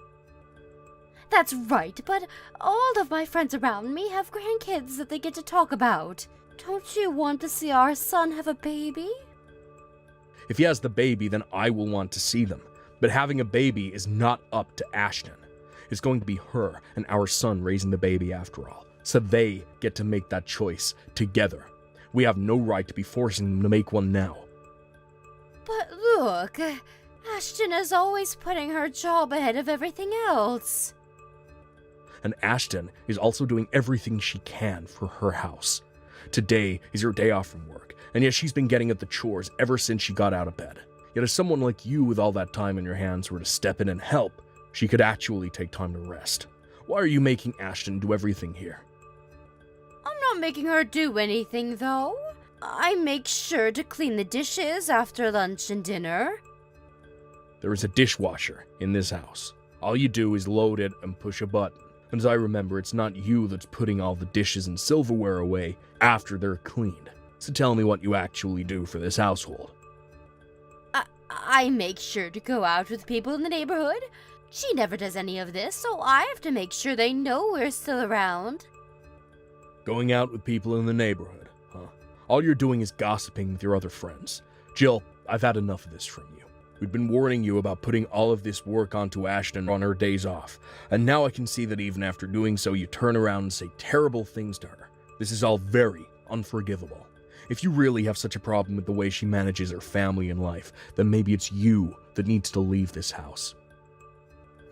Speaker 1: That's right, but all of my friends around me have grandkids that they get to talk about. Don't you want to see our son have a baby?
Speaker 3: If he has the baby, then I will want to see them. But having a baby is not up to Ashton. It's going to be her and our son raising the baby after all. So they get to make that choice together. We have no right to be forcing them to make one now.
Speaker 1: But look, Ashton is always putting her job ahead of everything else.
Speaker 3: And Ashton is also doing everything she can for her house. Today is her day off from work, and yet she's been getting at the chores ever since she got out of bed. Yet if someone like you with all that time in your hands were to step in and help, she could actually take time to rest. Why are you making Ashton do everything here?
Speaker 1: I'm not making her do anything, though. I make sure to clean the dishes after lunch and dinner.
Speaker 3: There is a dishwasher in this house. All you do is load it and push a button. And as I remember, it's not you that's putting all the dishes and silverware away after they're cleaned. So tell me what you actually do for this household.
Speaker 1: I make sure to go out with people in the neighborhood. She never does any of this, so I have to make sure they know we're still around.
Speaker 3: Going out with people in the neighborhood, huh? All you're doing is gossiping with your other friends. Jill, I've had enough of this from you. We've been warning you about putting all of this work onto Ashton on her days off, and now I can see that even after doing so, you turn around and say terrible things to her. This is all very unforgivable. If you really have such a problem with the way she manages her family and life, then maybe it's you that needs to leave this house.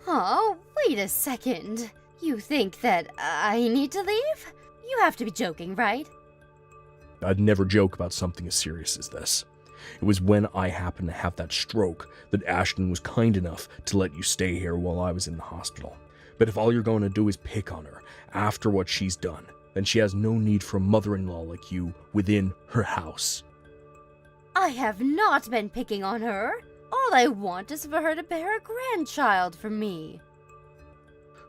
Speaker 1: Oh, wait a second. You think that I need to leave? You have to be joking, right?
Speaker 3: I'd never joke about something as serious as this. It was when I happened to have that stroke that Ashton was kind enough to let you stay here while I was in the hospital. But if all you're going to do is pick on her after what she's done, then she has no need for a mother-in-law like you within her house.
Speaker 1: I have not been picking on her. All I want is for her to bear a grandchild for me.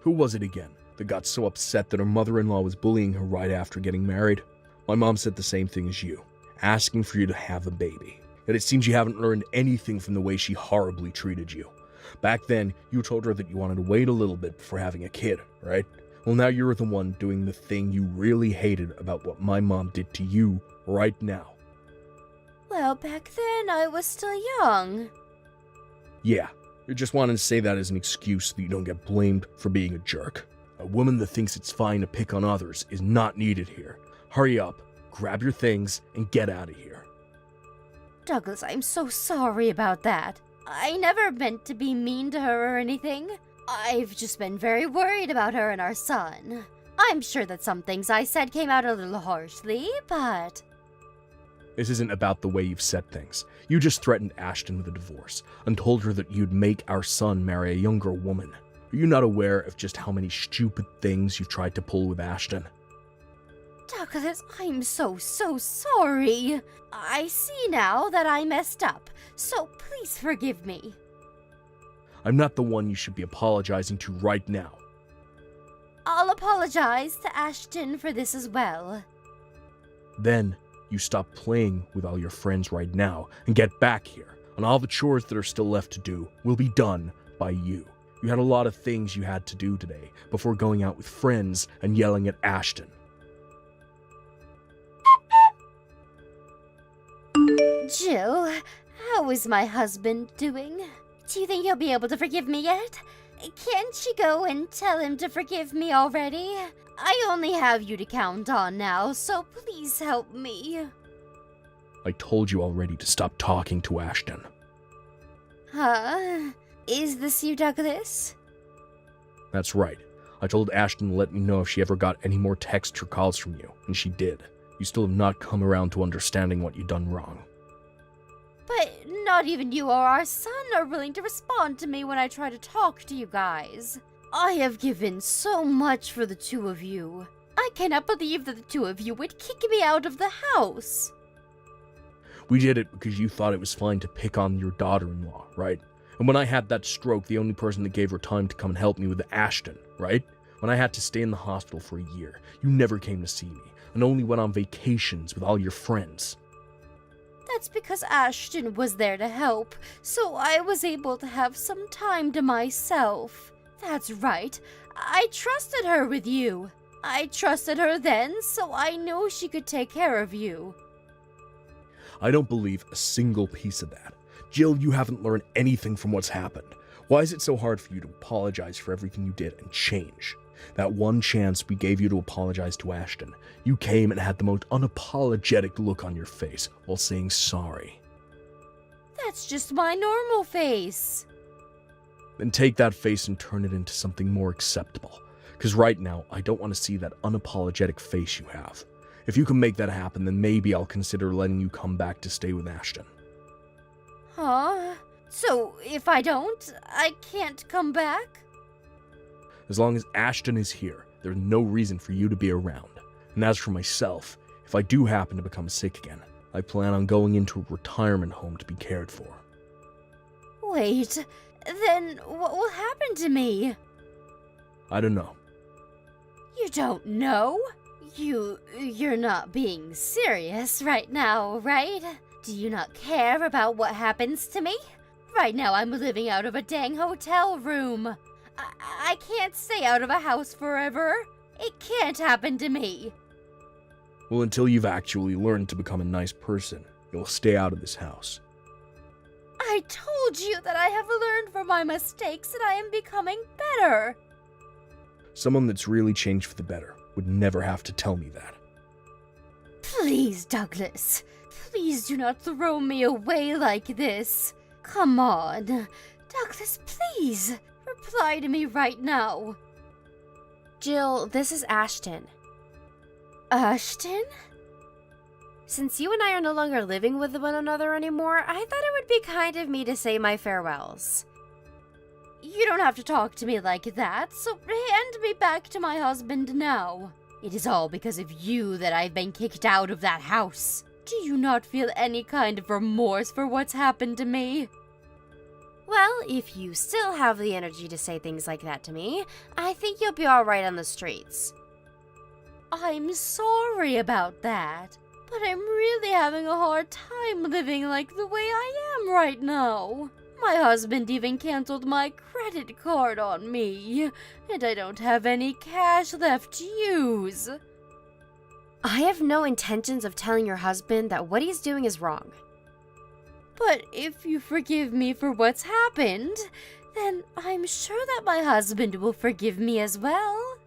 Speaker 3: Who was it again that got so upset that her mother-in-law was bullying her right after getting married? My mom said the same thing as you, asking for you to have a baby. Yet it seems you haven't learned anything from the way she horribly treated you. Back then, you told her that you wanted to wait a little bit before having a kid, right? Well, now you're the one doing the thing you really hated about what my mom did to you right now.
Speaker 1: Well, back then I was still young.
Speaker 3: Yeah, you're just wanting to say that as an excuse so that you don't get blamed for being a jerk. A woman that thinks it's fine to pick on others is not needed here. Hurry up, grab your things, and get out of here.
Speaker 1: Douglas, I'm so sorry about that. I never meant to be mean to her or anything. I've just been very worried about her and our son. I'm sure that some things I said came out a little harshly, but...
Speaker 3: This isn't about the way you've said things. You just threatened Ashton with a divorce and told her that you'd make our son marry a younger woman. Are you not aware of just how many stupid things you've tried to pull with Ashton?
Speaker 1: Douglas, I'm so sorry. I see now that I messed up, so please forgive me.
Speaker 3: I'm not the one you should be apologizing to right now.
Speaker 1: I'll apologize to Ashton for this as well.
Speaker 3: Then you stop playing with all your friends right now and get back here, and all the chores that are still left to do will be done by you. You had a lot of things you had to do today before going out with friends and yelling at Ashton.
Speaker 1: Jill, how is my husband doing? Do you think he'll be able to forgive me yet? Can't you go and tell him to forgive me already? I only have you to count on now, so please help me.
Speaker 3: I told you already to stop talking to Ashton.
Speaker 1: Huh? Is this you, Douglas?
Speaker 3: That's right. I told Ashton to let me know if she ever got any more texts or calls from you, and she did. You still have not come around to understanding what you've done wrong.
Speaker 1: But not even you or our son are willing to respond to me when I try to talk to you guys. I have given so much for the two of you. I cannot believe that the two of you would kick me out of the house.
Speaker 3: We did it because you thought it was fine to pick on your daughter-in-law, right? And when I had that stroke, the only person that gave her time to come and help me was Ashton, right? When I had to stay in the hospital for a year, you never came to see me, and only went on vacations with all your friends.
Speaker 1: That's because Ashton was there to help, so I was able to have some time to myself. That's right. I trusted her with you. I trusted her then, so I know she could take care of you.
Speaker 3: I don't believe a single piece of that. Jill, you haven't learned anything from what's happened. Why is it so hard for you to apologize for everything you did and change? That one chance we gave you to apologize to Ashton, you came and had the most unapologetic look on your face while saying sorry.
Speaker 1: That's just my normal face.
Speaker 3: Then take that face and turn it into something more acceptable. Because right now, I don't want to see that unapologetic face you have. If you can make that happen, then maybe I'll consider letting you come back to stay with Ashton.
Speaker 1: Huh? So, if I don't, I can't come back?
Speaker 3: As long as Ashton is here, there's no reason for you to be around. And as for myself, if I do happen to become sick again, I plan on going into a retirement home to be cared for.
Speaker 1: Wait, then what will happen to me?
Speaker 3: I don't know.
Speaker 1: You don't know? You're not being serious right now, right? Do you not care about what happens to me? Right now I'm living out of a dang hotel room. I can't stay out of a house forever. It can't happen to me.
Speaker 3: Well, until you've actually learned to become a nice person, you'll stay out of this house.
Speaker 1: I told you that I have learned from my mistakes and I am becoming better.
Speaker 3: Someone that's really changed for the better would never have to tell me that.
Speaker 1: Please, Douglas. Please do not throw me away like this. Come on. Douglas, please. Reply to me right now.
Speaker 2: Jill, this is Ashton.
Speaker 1: Ashton?
Speaker 2: Since you and I are no longer living with one another anymore, I thought it would be kind of me to say my farewells.
Speaker 1: You don't have to talk to me like that, so hand me back to my husband now. It is all because of you that I've been kicked out of that house. Do you not feel any kind of remorse for what's happened to me?
Speaker 2: Well, if you still have the energy to say things like that to me, I think you'll be alright on the streets.
Speaker 1: I'm sorry about that, but I'm really having a hard time living like the way I am right now. My husband even canceled my credit card on me, and I don't have any cash left to use.
Speaker 2: I have no intentions of telling your husband that what he's doing is wrong.
Speaker 1: But if you forgive me for what's happened, then I'm sure that my husband will forgive me as well.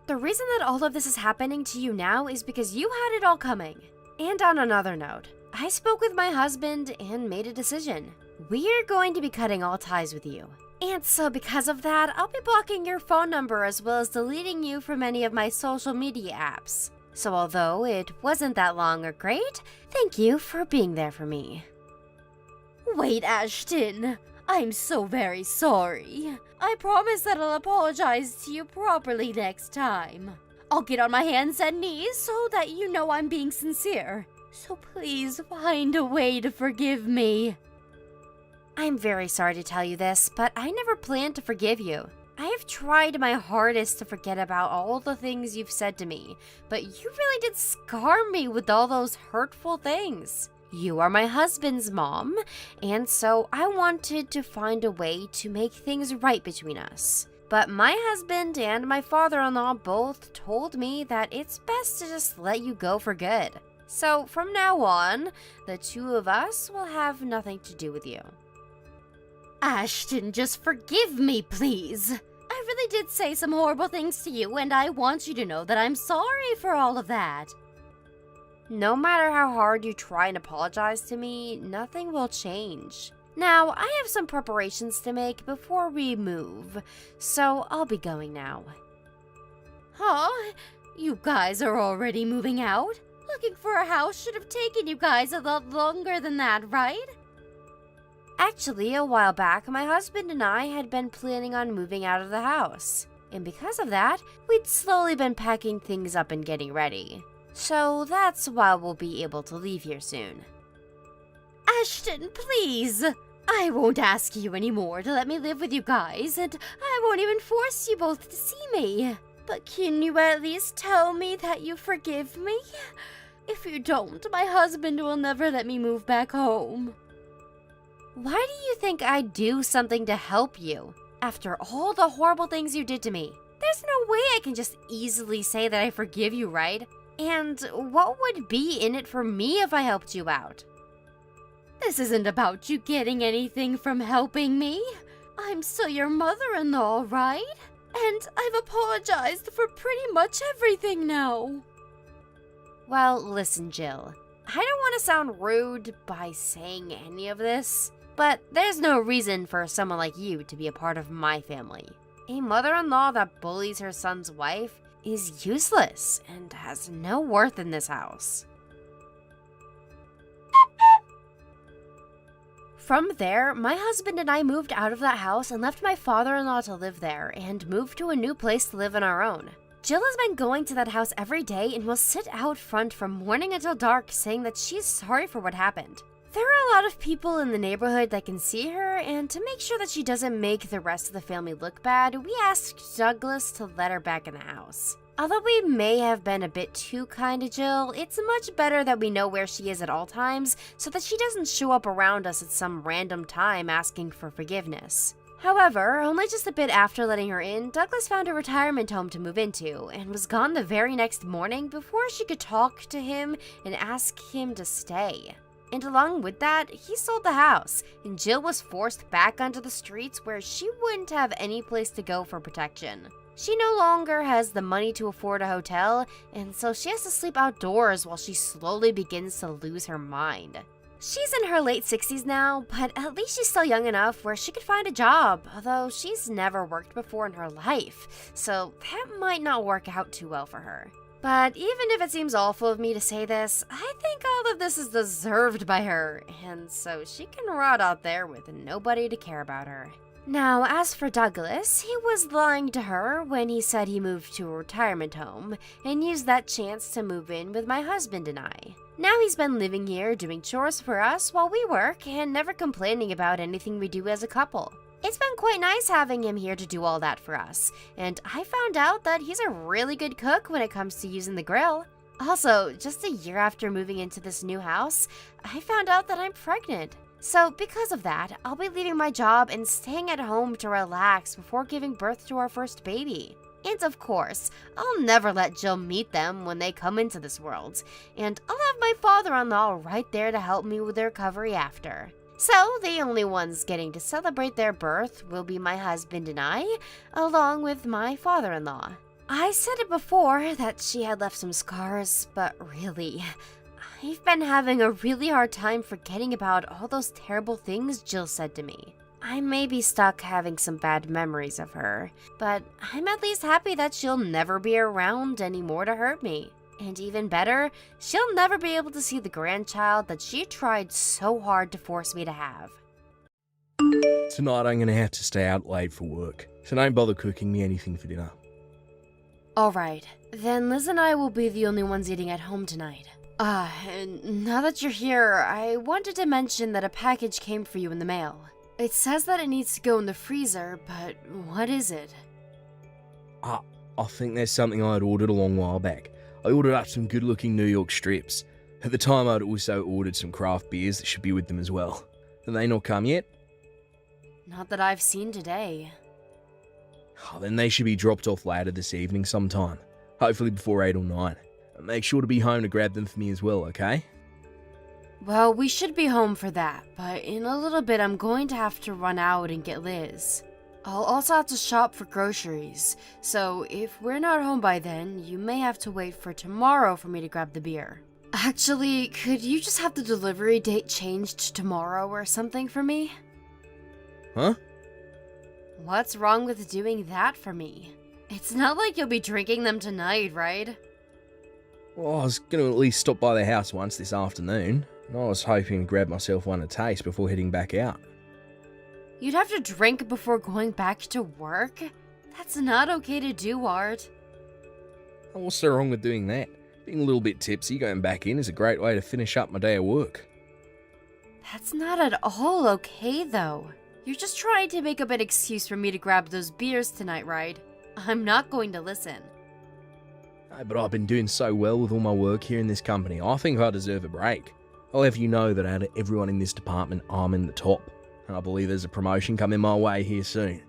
Speaker 2: The reason that all of this is happening to you now is because you had it all coming. And on another note, I spoke with my husband and made a decision. We're going to be cutting all ties with you. And so because of that, I'll be blocking your phone number as well as deleting you from any of my social media apps. So although it wasn't that long or great, thank you for being there for me.
Speaker 1: Wait, Ashton. I'm so very sorry. I promise that I'll apologize to you properly next time. I'll get on my hands and knees so that you know I'm being sincere. So please find a way to forgive me.
Speaker 2: I'm very sorry to tell you this, but I never planned to forgive you. I have tried my hardest to forget about all the things you've said to me, but you really did scar me with all those hurtful things. You are my husband's mom, and so I wanted to find a way to make things right between us. But my husband and my father-in-law both told me that it's best to just let you go for good. So from now on, the two of us will have nothing to do with you.
Speaker 1: Ashton, just forgive me, please. I really did say some horrible things to you, and I want you to know that I'm sorry for all of that.
Speaker 2: No matter how hard you try and apologize to me, nothing will change. Now, I have some preparations to make before we move, so I'll be going now.
Speaker 1: Huh? You guys are already moving out? Looking for a house should have taken you guys a lot longer than that, right?
Speaker 2: Actually, a while back, my husband and I had been planning on moving out of the house. And because of that, we'd slowly been packing things up and getting ready. So that's why we'll be able to leave here soon.
Speaker 1: Ashton, please!
Speaker 2: I won't ask you anymore to let me live with you guys, and I won't even force you both to see me. But can you at least tell me that you forgive me? If you don't, my husband will never let me move back home. Why do you think I'd do something to help you? After all the horrible things you did to me, there's no way I can just easily say that I forgive you, right? And what would be in it for me if I helped you out? This isn't about you getting anything from helping me. I'm still your mother-in-law, right? And I've apologized for pretty much everything now. Well, listen, Jill. I don't want to sound rude by saying any of this, but there's no reason for someone like you to be a part of my family. A mother-in-law that bullies her son's wife is useless and has no worth in this house. From there, my husband and I moved out of that house and left my father-in-law to live there and moved to a new place to live on our own. Jill has been going to that house every day and will sit out front from morning until dark saying that she's sorry for what happened. There are a lot of people in the neighborhood that can see her, and to make sure that she doesn't make the rest of the family look bad, we asked Douglas to let her back in the house. Although we may have been a bit too kind to Jill, it's much better that we know where she is at all times so that she doesn't show up around us at some random time asking for forgiveness. However, only just a bit after letting her in, Douglas found a retirement home to move into and was gone the very next morning before she could talk to him and ask him to stay. And along with that, he sold the house, and Jill was forced back onto the streets where she wouldn't have any place to go for protection. She no longer has the money to afford a hotel, and so she has to sleep outdoors while she slowly begins to lose her mind. She's in her late 60s now, but at least she's still young enough where she could find a job, although she's never worked before in her life, so that might not work out too well for her. But even if it seems awful of me to say this, I think all of this is deserved by her, and so she can rot out there with nobody to care about her. Now, as for Douglas, he was lying to her when he said he moved to a retirement home and used that chance to move in with my husband and I. Now he's been living here doing chores for us while we work and never complaining about anything we do as a couple. It's been quite nice having him here to do all that for us, and I found out that he's a really good cook when it comes to using the grill. Also, just a year after moving into this new house, I found out that I'm pregnant. So because of that, I'll be leaving my job and staying at home to relax before giving birth to our first baby. And of course, I'll never let Jill meet them when they come into this world, and I'll have my father-in-law right there to help me with the recovery after. So the only ones getting to celebrate their birth will be my husband and I, along with my father-in-law. I said it before that she had left some scars, but really, I've been having a really hard time forgetting about all those terrible things Jill said to me. I may be stuck having some bad memories of her, but I'm at least happy that she'll never be around anymore to hurt me. And even better, she'll never be able to see the grandchild that she tried so hard to force me to have.
Speaker 3: Tonight I'm gonna have to stay out late for work, so don't bother cooking me anything for dinner.
Speaker 2: Alright, then Liz and I will be the only ones eating at home tonight. And now that you're here, I wanted to mention that a package came for you in the mail. It says that it needs to go in the freezer, but what is it?
Speaker 3: I think there's something I had ordered a long while back. I ordered up some good-looking New York strips. At the time, I'd also ordered some craft beers that should be with them as well. Have they not come yet?
Speaker 2: Not that I've seen today.
Speaker 3: Oh, then they should be dropped off later this evening sometime. Hopefully before 8 or 9. And make sure to be home to grab them for me as well, okay?
Speaker 2: Well, we should be home for that, but in a little bit I'm going to have to run out and get Liz. I'll also have to shop for groceries, so if we're not home by then, you may have to wait for tomorrow for me to grab the beer. Actually, could you just have the delivery date changed to tomorrow or something for me?
Speaker 3: Huh?
Speaker 2: What's wrong with doing that for me? It's not like you'll be drinking them tonight, right?
Speaker 3: Well, I was going to at least stop by the house once this afternoon, and I was hoping to grab myself one a taste before heading back out.
Speaker 2: You'd have to drink before going back to work? That's not okay to do, Art.
Speaker 3: What's so wrong with doing that? Being a little bit tipsy going back in is a great way to finish up my day of work.
Speaker 2: That's not at all okay, though. You're just trying to make up an excuse for me to grab those beers tonight, right? I'm not going to listen.
Speaker 3: Hey, but I've been doing so well with all my work here in this company. I think I deserve a break. I'll have you know that out of everyone in this department, I'm in the top. And I believe there's a promotion coming my way here soon.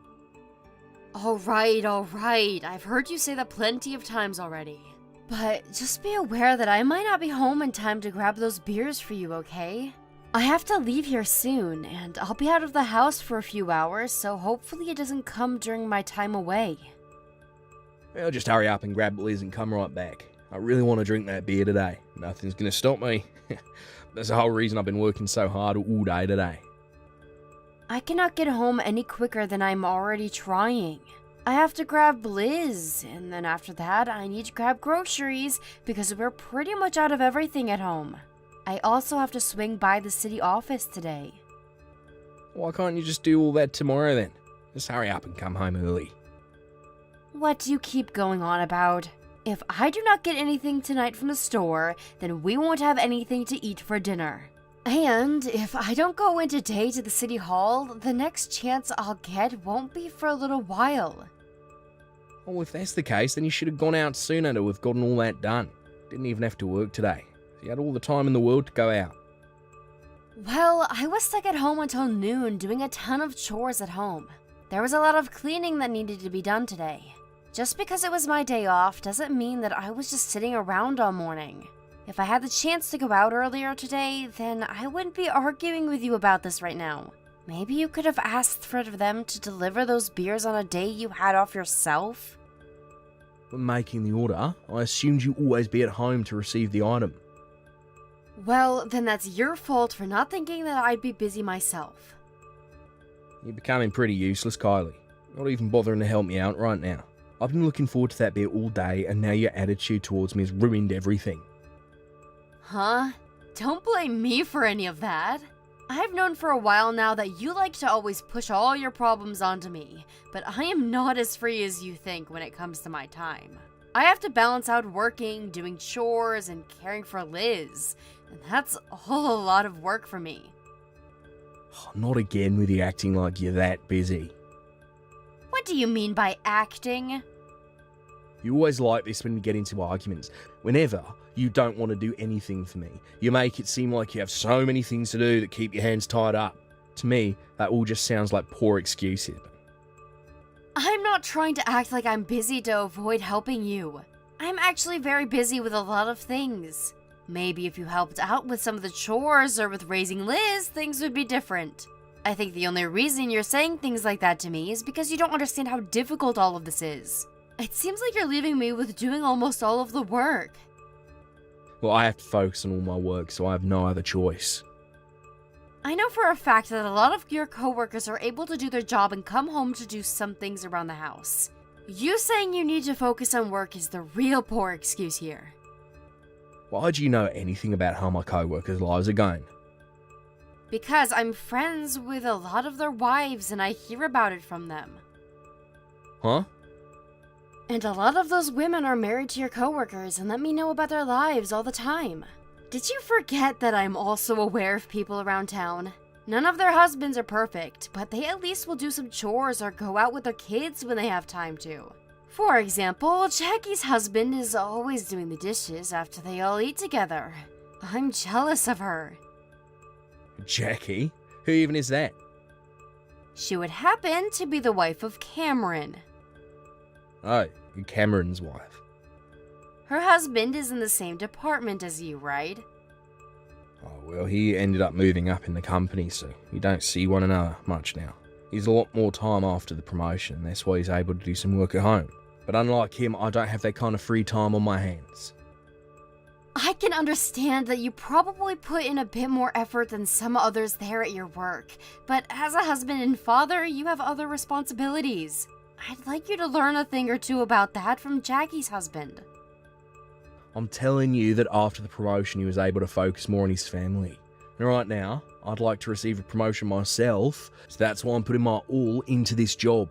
Speaker 2: Alright. I've heard you say that plenty of times already. But just be aware that I might not be home in time to grab those beers for you, okay? I have to leave here soon, and I'll be out of the house for a few hours, so hopefully it doesn't come during my time away.
Speaker 3: Well, just hurry up and grab Liz and come right back. I really want to drink that beer today. Nothing's going to stop me. That's the whole reason I've been working so hard all day today.
Speaker 2: I cannot get home any quicker than I'm already trying. I have to grab Liz, and then after that I need to grab groceries because we're pretty much out of everything at home. I also have to swing by the city office today.
Speaker 3: Why can't you just do all that tomorrow then? Just hurry up and come home early.
Speaker 2: What do you keep going on about? If I do not get anything tonight from the store, then we won't have anything to eat for dinner. And if I don't go in today to the city hall, the next chance I'll get won't be for a little while.
Speaker 3: Well, if that's the case, then you should have gone out sooner to have gotten all that done. Didn't even have to work today. You had all the time in the world to go out.
Speaker 2: Well, I was stuck at home until noon doing a ton of chores at home. There was a lot of cleaning that needed to be done today. Just because it was my day off doesn't mean that I was just sitting around all morning. If I had the chance to go out earlier today, then I wouldn't be arguing with you about this right now. Maybe you could have asked for them to deliver those beers on a day you had off yourself?
Speaker 3: When making the order, I assumed you'd always be at home to receive the item.
Speaker 2: Well, then that's your fault for not thinking that I'd be busy myself.
Speaker 3: You're becoming pretty useless, Kylie. Not even bothering to help me out right now. I've been looking forward to that beer all day, and now your attitude towards me has ruined everything.
Speaker 2: Huh? Don't blame me for any of that. I've known for a while now that you like to always push all your problems onto me, but I am not as free as you think when it comes to my time. I have to balance out working, doing chores, and caring for Liz, and that's all a lot of work for me.
Speaker 3: Not again with you acting like you're that busy.
Speaker 2: What do you mean by acting?
Speaker 3: You always like this when we get into arguments. Whenever you don't want to do anything for me, you make it seem like you have so many things to do that keep your hands tied up. To me, that all just sounds like poor excuses.
Speaker 2: I'm not trying to act like I'm busy to avoid helping you. I'm actually very busy with a lot of things. Maybe if you helped out with some of the chores or with raising Liz, things would be different. I think the only reason you're saying things like that to me is because you don't understand how difficult all of this is. It seems like you're leaving me with doing almost all of the work.
Speaker 3: Well, I have to focus on all my work, so I have no other choice.
Speaker 2: I know for a fact that a lot of your coworkers are able to do their job and come home to do some things around the house. You saying you need to focus on work is the real poor excuse here.
Speaker 3: Why do you know anything about how my co-workers' lives are going?
Speaker 2: Because I'm friends with a lot of their wives and I hear about it from them.
Speaker 3: Huh?
Speaker 2: And a lot of those women are married to your coworkers and let me know about their lives all the time. Did you forget that I'm also aware of people around town? None of their husbands are perfect, but they at least will do some chores or go out with their kids when they have time to. For example, Jackie's husband is always doing the dishes after they all eat together. I'm jealous of her.
Speaker 3: Jackie? Who even is that?
Speaker 2: She would happen to be the wife of Cameron.
Speaker 3: Oh, Cameron's wife.
Speaker 2: Her husband is in the same department as you, right?
Speaker 3: Oh, well, he ended up moving up in the company, so we don't see one another much now. He's a lot more time after the promotion, that's why he's able to do some work at home. But unlike him, I don't have that kind of free time on my hands.
Speaker 2: I can understand that you probably put in a bit more effort than some others there at your work, but as a husband and father, you have other responsibilities. I'd like you to learn a thing or two about that from Jackie's husband.
Speaker 3: I'm telling you that after the promotion he was able to focus more on his family. And right now, I'd like to receive a promotion myself, so that's why I'm putting my all into this job.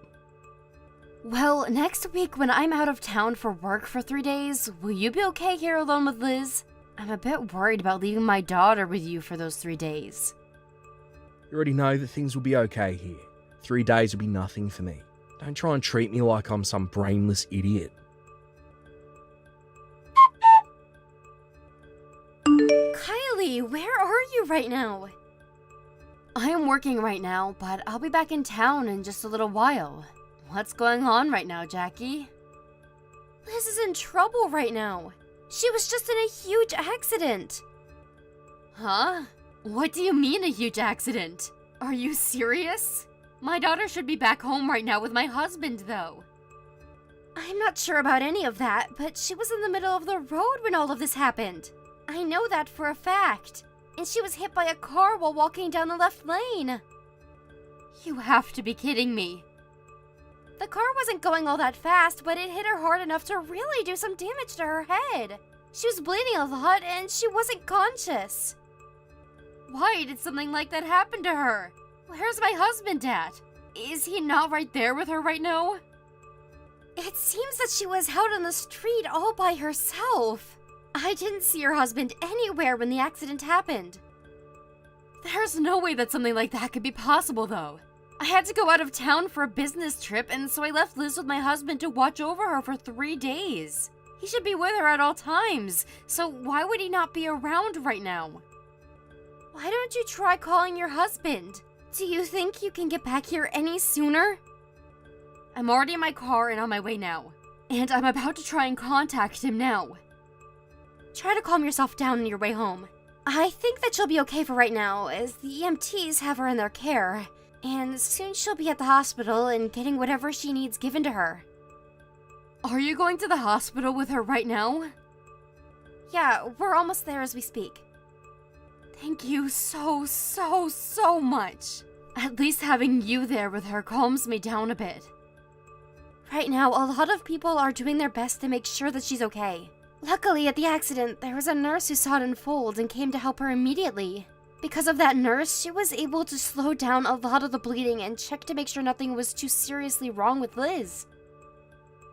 Speaker 2: Well, next week when I'm out of town for work for 3 days, will you be okay here alone with Liz? I'm a bit worried about leaving my daughter with you for those 3 days.
Speaker 3: You already know that things will be okay here. 3 days will be nothing for me. Don't try and treat me like I'm some brainless idiot.
Speaker 2: Kylie, where are you right now? I am working right now, but I'll be back in town in just a little while. What's going on right now, Jackie? Liz is in trouble right now. She was just in a huge accident. Huh? What do you mean a huge accident? Are you serious? My daughter should be back home right now with my husband, though. I'm not sure about any of that, but she was in the middle of the road when all of this happened. I know that for a fact. And she was hit by a car while walking down the left lane. You have to be kidding me. The car wasn't going all that fast, but it hit her hard enough to really do some damage to her head. She was bleeding a lot and she wasn't conscious. Why did something like that happen to her? Where's my husband at? Is he not right there with her right now? It seems that she was out on the street all by herself. I didn't see her husband anywhere when the accident happened. There's no way that something like that could be possible, though. I had to go out of town for a business trip, and so I left Liz with my husband to watch over her for 3 days. He should be with her at all times, so why would he not be around right now? Why don't you try calling your husband? Do you think you can get back here any sooner? I'm already in my car and on my way now, and I'm about to try and contact him now. Try to calm yourself down on your way home. I think that she'll be okay for right now, as the EMTs have her in their care, and soon she'll be at the hospital and getting whatever she needs given to her. Are you going to the hospital with her right now? Yeah, we're almost there as we speak. Thank you so much. At least having you there with her calms me down a bit. Right now, a lot of people are doing their best to make sure that she's okay. Luckily, at the accident, there was a nurse who saw it unfold and came to help her immediately. Because of that nurse, she was able to slow down a lot of the bleeding and check to make sure nothing was too seriously wrong with Liz.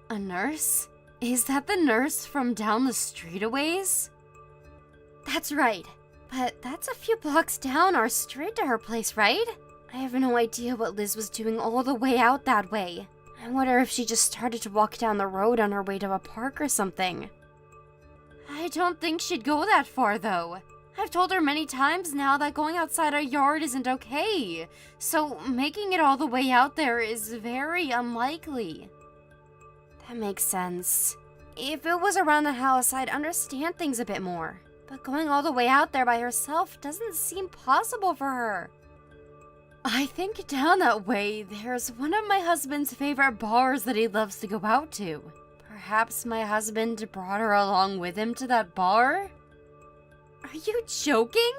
Speaker 2: A nurse? Is that the nurse from down the street a ways? That's right. But that's a few blocks down our street to her place, right? I have no idea what Liz was doing all the way out that way. I wonder if she just started to walk down the road on her way to a park or something. I don't think she'd go that far, though. I've told her many times now that going outside our yard isn't okay, so making it all the way out there is very unlikely. That makes sense. If it was around the house, I'd understand things a bit more. But going all the way out there by herself doesn't seem possible for her. I think down that way, there's one of my husband's favorite bars that he loves to go out to. Perhaps my husband brought her along with him to that bar? Are you joking?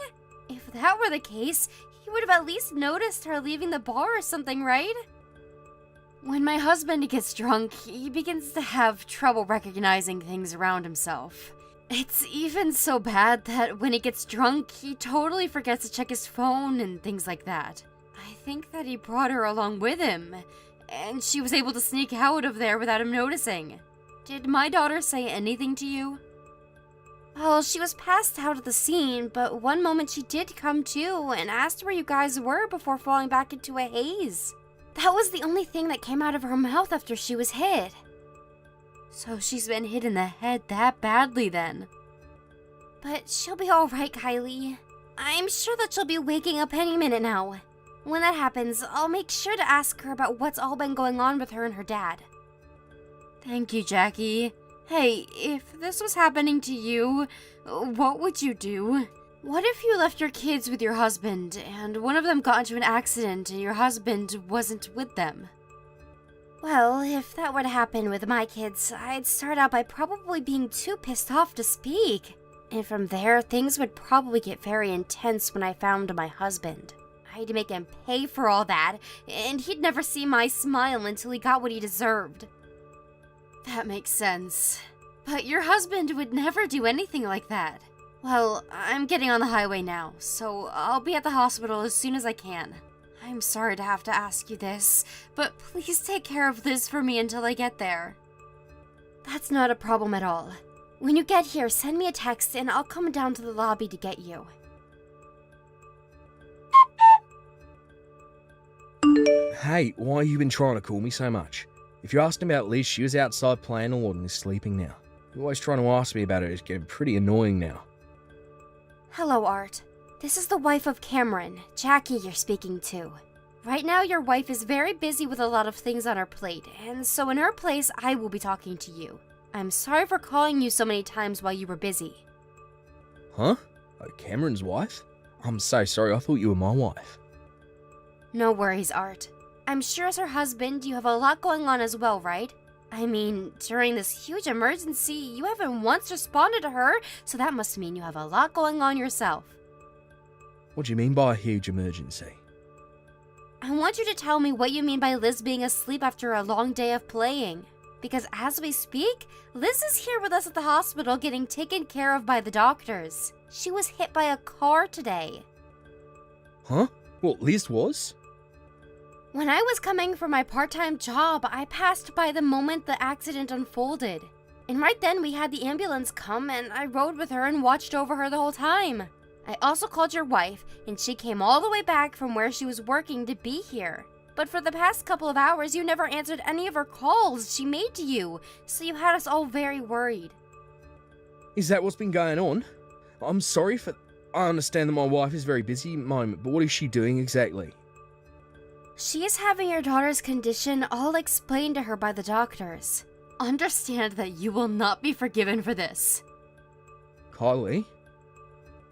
Speaker 2: If that were the case, he would have at least noticed her leaving the bar or something, right? When my husband gets drunk, he begins to have trouble recognizing things around himself. It's even so bad that when he gets drunk, he totally forgets to check his phone and things like that. I think that he brought her along with him, and she was able to sneak out of there without him noticing. Did my daughter say anything to you? Well, she was passed out at the scene, but one moment she did come to and asked where you guys were before falling back into a haze. That was the only thing that came out of her mouth after she was hit. So she's been hit in the head that badly then. But she'll be alright, Kylie. I'm sure that she'll be waking up any minute now. When that happens, I'll make sure to ask her about what's all been going on with her and her dad. Thank you, Jackie. Hey, if this was happening to you, what would you do? What if you left your kids with your husband, and one of them got into an accident and your husband wasn't with them? Well, if that were to happen with my kids, I'd start out by probably being too pissed off to speak. And from there, things would probably get very intense when I found my husband. I'd make him pay for all that, and he'd never see my smile until he got what he deserved. That makes sense. But your husband would never do anything like that. Well, I'm getting on the highway now, so I'll be at the hospital as soon as I can. I'm sorry to have to ask you this, but please take care of Liz for me until I get there. That's not a problem at all. When you get here, send me a text and I'll come down to the lobby to get you.
Speaker 3: Hey, why you been trying to call me so much? If you're asking about Liz, she was outside playing a lot and is sleeping now. You're always trying to ask me about it. It's getting pretty annoying now.
Speaker 2: Hello, Art. This is the wife of Cameron, Jackie you're speaking to. Right now, your wife is very busy with a lot of things on her plate, and so in her place, I will be talking to you. I'm sorry for calling you so many times while you were busy.
Speaker 3: Huh? Oh, Cameron's wife? I'm so sorry, I thought you were my wife.
Speaker 2: No worries, Art. I'm sure as her husband, you have a lot going on as well, right? I mean, during this huge emergency, you haven't once responded to her, so that must mean you have a lot going on yourself.
Speaker 3: What do you mean by a huge emergency?
Speaker 2: I want you to tell me what you mean by Liz being asleep after a long day of playing. Because as we speak, Liz is here with us at the hospital getting taken care of by the doctors. She was hit by a car today.
Speaker 3: Huh? What, Liz was?
Speaker 2: When I was coming from my part-time job, I passed by the moment the accident unfolded. And right then we had the ambulance come and I rode with her and watched over her the whole time. I also called your wife and she came all the way back from where she was working to be here. But for the past couple of hours, you never answered any of her calls she made to you, so you had us all very worried.
Speaker 3: Is that what's been going on? I'm sorry for... I understand that my wife is very busy at the moment, but what is she doing exactly?
Speaker 2: She is having your daughter's condition all explained to her by the doctors.
Speaker 1: Understand that you will not be forgiven for this.
Speaker 3: Kylie?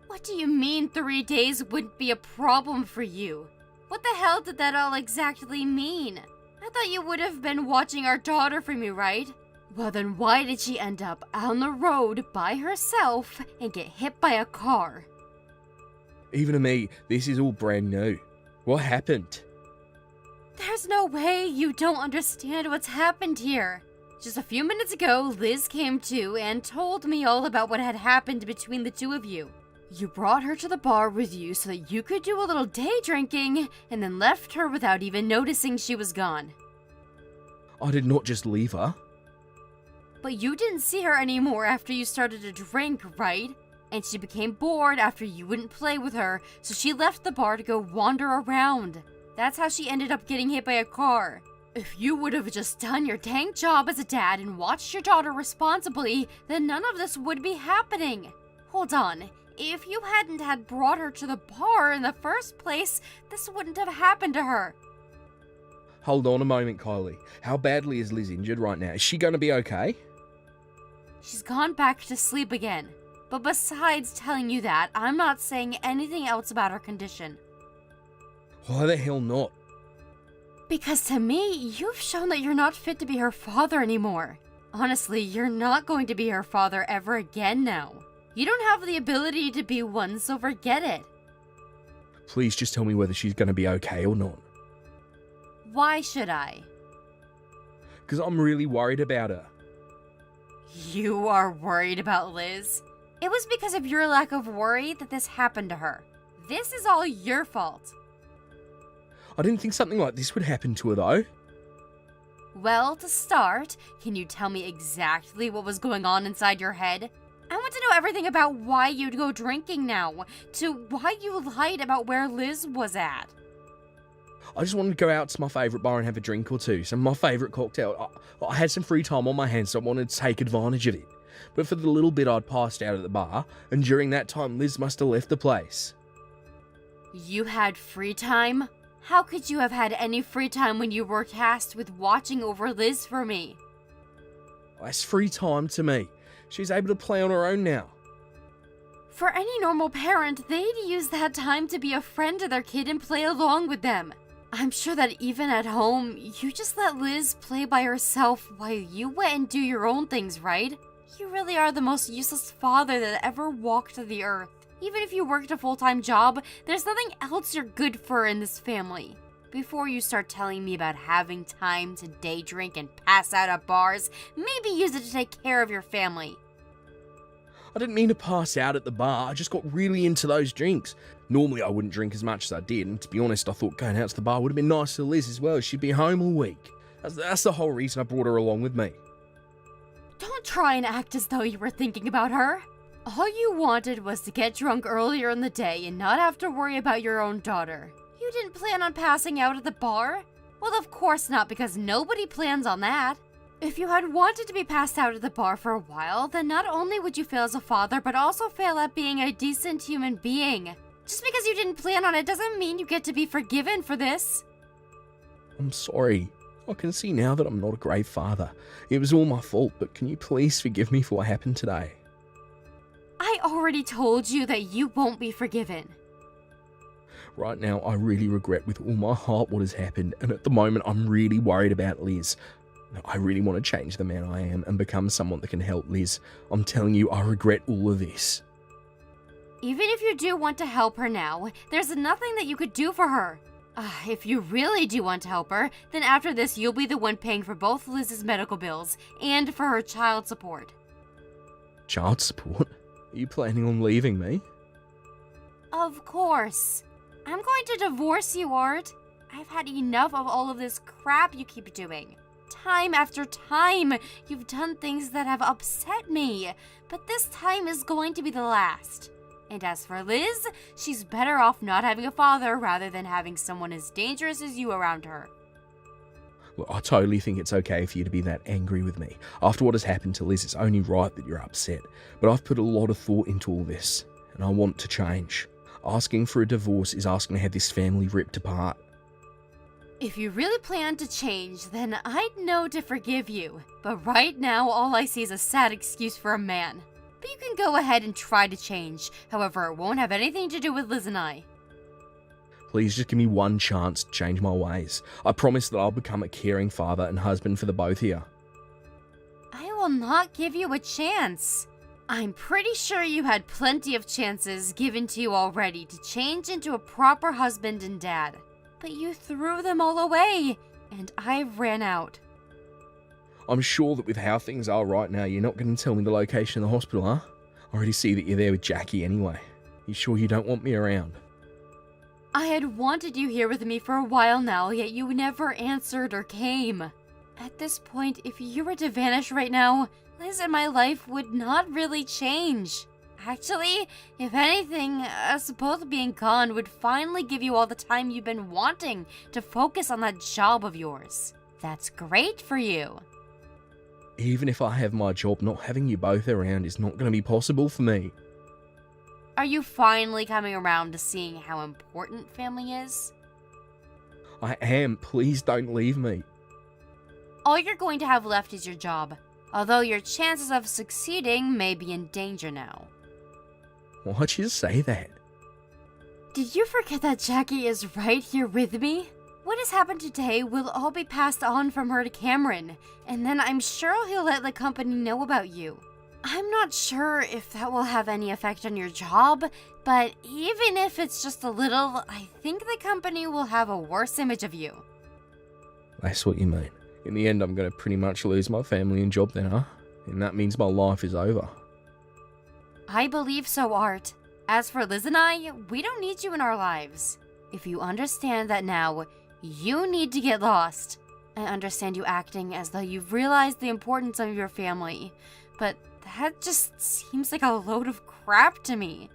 Speaker 1: What do you mean 3 days wouldn't be a problem for you? What the hell did that all exactly mean? I thought you would have been watching our daughter for me, right? Well then why did she end up on the road by herself and get hit by a car?
Speaker 3: Even to me, this is all brand new. What happened?
Speaker 1: There's no way you don't understand what's happened here. Just a few minutes ago, Liz came to and told me all about what had happened between the two of you. You brought her to the bar with you so that you could do a little day drinking, and then left her without even noticing she was gone.
Speaker 3: I did not just leave her.
Speaker 1: But you didn't see her anymore after you started to drink, right? And she became bored after you wouldn't play with her, so she left the bar to go wander around. That's how she ended up getting hit by a car. If you would have just done your dang job as a dad and watched your daughter responsibly, then none of this would be happening. Hold on. If you hadn't had brought her to the bar in the first place, this wouldn't have happened to her.
Speaker 3: Hold on a moment, Kylie. How badly is Liz injured right now? Is she going to be okay?
Speaker 1: She's gone back to sleep again. But besides telling you that, I'm not saying anything else about her condition.
Speaker 3: Why the hell not?
Speaker 1: Because to me, you've shown that you're not fit to be her father anymore. Honestly, you're not going to be her father ever again now. You don't have the ability to be one, so forget it.
Speaker 3: Please just tell me whether she's going to be okay or not.
Speaker 1: Why should I?
Speaker 3: Because I'm really worried about her.
Speaker 1: You are worried about Liz? It was because of your lack of worry that this happened to her. This is all your fault.
Speaker 3: I didn't think something like this would happen to her, though.
Speaker 1: Well, to start, can you tell me exactly what was going on inside your head? I want to know everything about why you'd go drinking now, to why you lied about where Liz was at.
Speaker 3: I just wanted to go out to my favourite bar and have a drink or two, some of my favourite cocktail. I had some free time on my hands, so I wanted to take advantage of it. But for the little bit I'd passed out at the bar, and during that time Liz must have left the place.
Speaker 1: You had free time? How could you have had any free time when you were tasked with watching over Liz for me?
Speaker 3: That's free time to me. She's able to play on her own now.
Speaker 1: For any normal parent, they'd use that time to be a friend to their kid and play along with them. I'm sure that even at home, you just let Liz play by herself while you went and do your own things, right? You really are the most useless father that ever walked the earth. Even if you worked a full-time job, there's nothing else you're good for in this family. Before you start telling me about having time to day drink and pass out at bars, maybe use it to take care of your family.
Speaker 3: I didn't mean to pass out at the bar, I just got really into those drinks. Normally I wouldn't drink as much as I did, and to be honest, I thought going out to the bar would have been nice for Liz as well. She'd be home all week. That's the whole reason I brought her along with me.
Speaker 1: Don't try and act as though you were thinking about her. All you wanted was to get drunk earlier in the day and not have to worry about your own daughter. You You didn't plan on passing out at the bar? Well, of course not, because nobody plans on that. If you had wanted to be passed out at the bar for a while, then not only would you fail as a father, but also fail at being a decent human being. Just because you didn't plan on it doesn't mean you get to be forgiven for this.
Speaker 3: I'm sorry. I can see now that I'm not a great father. It was all my fault, but can you please forgive me for what happened today?
Speaker 1: I already told you that you won't be forgiven.
Speaker 3: Right now, I really regret with all my heart what has happened, and at the moment, I'm really worried about Liz. I really want to change the man I am and become someone that can help Liz. I'm telling you, I regret all of this.
Speaker 1: Even if you do want to help her now, there's nothing that you could do for her. If you really do want to help her, then after this you'll be the one paying for both Liz's medical bills and for her child support.
Speaker 3: Child support? Are you planning on leaving me?
Speaker 1: Of course. I'm going to divorce you, Art. I've had enough of all of this crap you keep doing. Time after time, you've done things that have upset me, but this time is going to be the last. And as for Liz, she's better off not having a father rather than having someone as dangerous as you around her.
Speaker 3: Look, I totally think it's okay for you to be that angry with me. After what has happened to Liz, it's only right that you're upset. But I've put a lot of thought into all this, and I want to change. Asking for a divorce is asking to have this family ripped apart.
Speaker 1: If you really plan to change, then I'd know to forgive you. But right now, all I see is a sad excuse for a man. But you can go ahead and try to change. However, it won't have anything to do with Liz and I.
Speaker 3: Please just give me one chance to change my ways. I promise that I'll become a caring father and husband for the both of you.
Speaker 1: I will not give you a chance. I'm pretty sure you had plenty of chances given to you already to change into a proper husband and dad. But you threw them all away, and I ran out.
Speaker 3: I'm sure that with how things are right now, you're not going to tell me the location of the hospital, huh? I already see that you're there with Jackie anyway. You sure you don't want me around?
Speaker 1: I had wanted you here with me for a while now, yet you never answered or came. At this point, if you were to vanish right now, Liz and my life would not really change. Actually, if anything, us both being gone would finally give you all the time you've been wanting to focus on that job of yours. That's great for you.
Speaker 3: Even if I have my job, not having you both around is not going to be possible for me.
Speaker 1: Are you finally coming around to seeing how important family is?
Speaker 3: I am. Please don't leave me.
Speaker 1: All you're going to have left is your job, although your chances of succeeding may be in danger now.
Speaker 3: Why'd you say that?
Speaker 1: Did you forget that Jackie is right here with me? What has happened today will all be passed on from her to Cameron, and then I'm sure he'll let the company know about you. I'm not sure if that will have any effect on your job, but even if it's just a little, I think the company will have a worse image of you.
Speaker 3: That's what you mean. In the end, I'm going to pretty much lose my family and job then, huh? And that means my life is over.
Speaker 1: I believe so, Art. As for Liz and I, we don't need you in our lives. If you understand that now, you need to get lost. I understand you acting as though you've realized the importance of your family, but that just seems like a load of crap to me.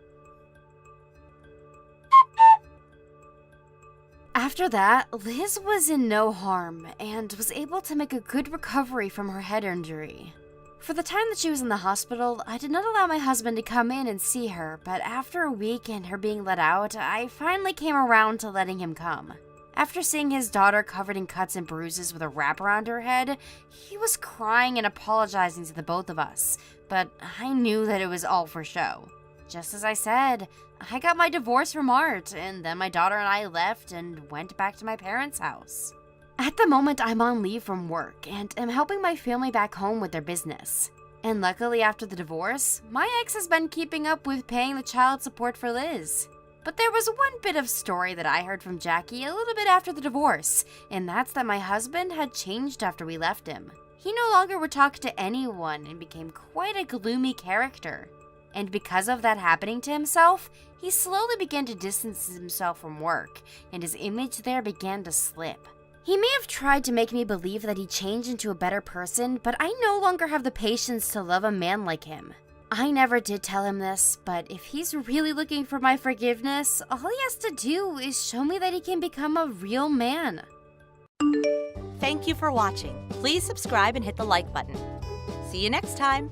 Speaker 1: After that, Liz was in no harm and was able to make a good recovery from her head injury. For the time that she was in the hospital, I did not allow my husband to come in and see her, but after a week and her being let out, I finally came around to letting him come. After seeing his daughter covered in cuts and bruises with a wrap around her head, he was crying and apologizing to the both of us, but I knew that it was all for show. Just as I said, I got my divorce from Art, and then my daughter and I left and went back to my parents' house. At the moment, I'm on leave from work and am helping my family back home with their business. And luckily after the divorce, my ex has been keeping up with paying the child support for Liz. But there was one bit of story that I heard from Jackie a little bit after the divorce, and that's that my husband had changed after we left him. He no longer would talk to anyone and became quite a gloomy character. And because of that happening to himself, he slowly began to distance himself from work, and his image there began to slip. He may have tried to make me believe that he changed into a better person, but I no longer have the patience to love a man like him.
Speaker 2: I never did tell him this, but if he's really looking for my forgiveness, all he has to do is show me that he can become a real man.
Speaker 4: Thank you for watching. Please subscribe and hit the like button. See you next time.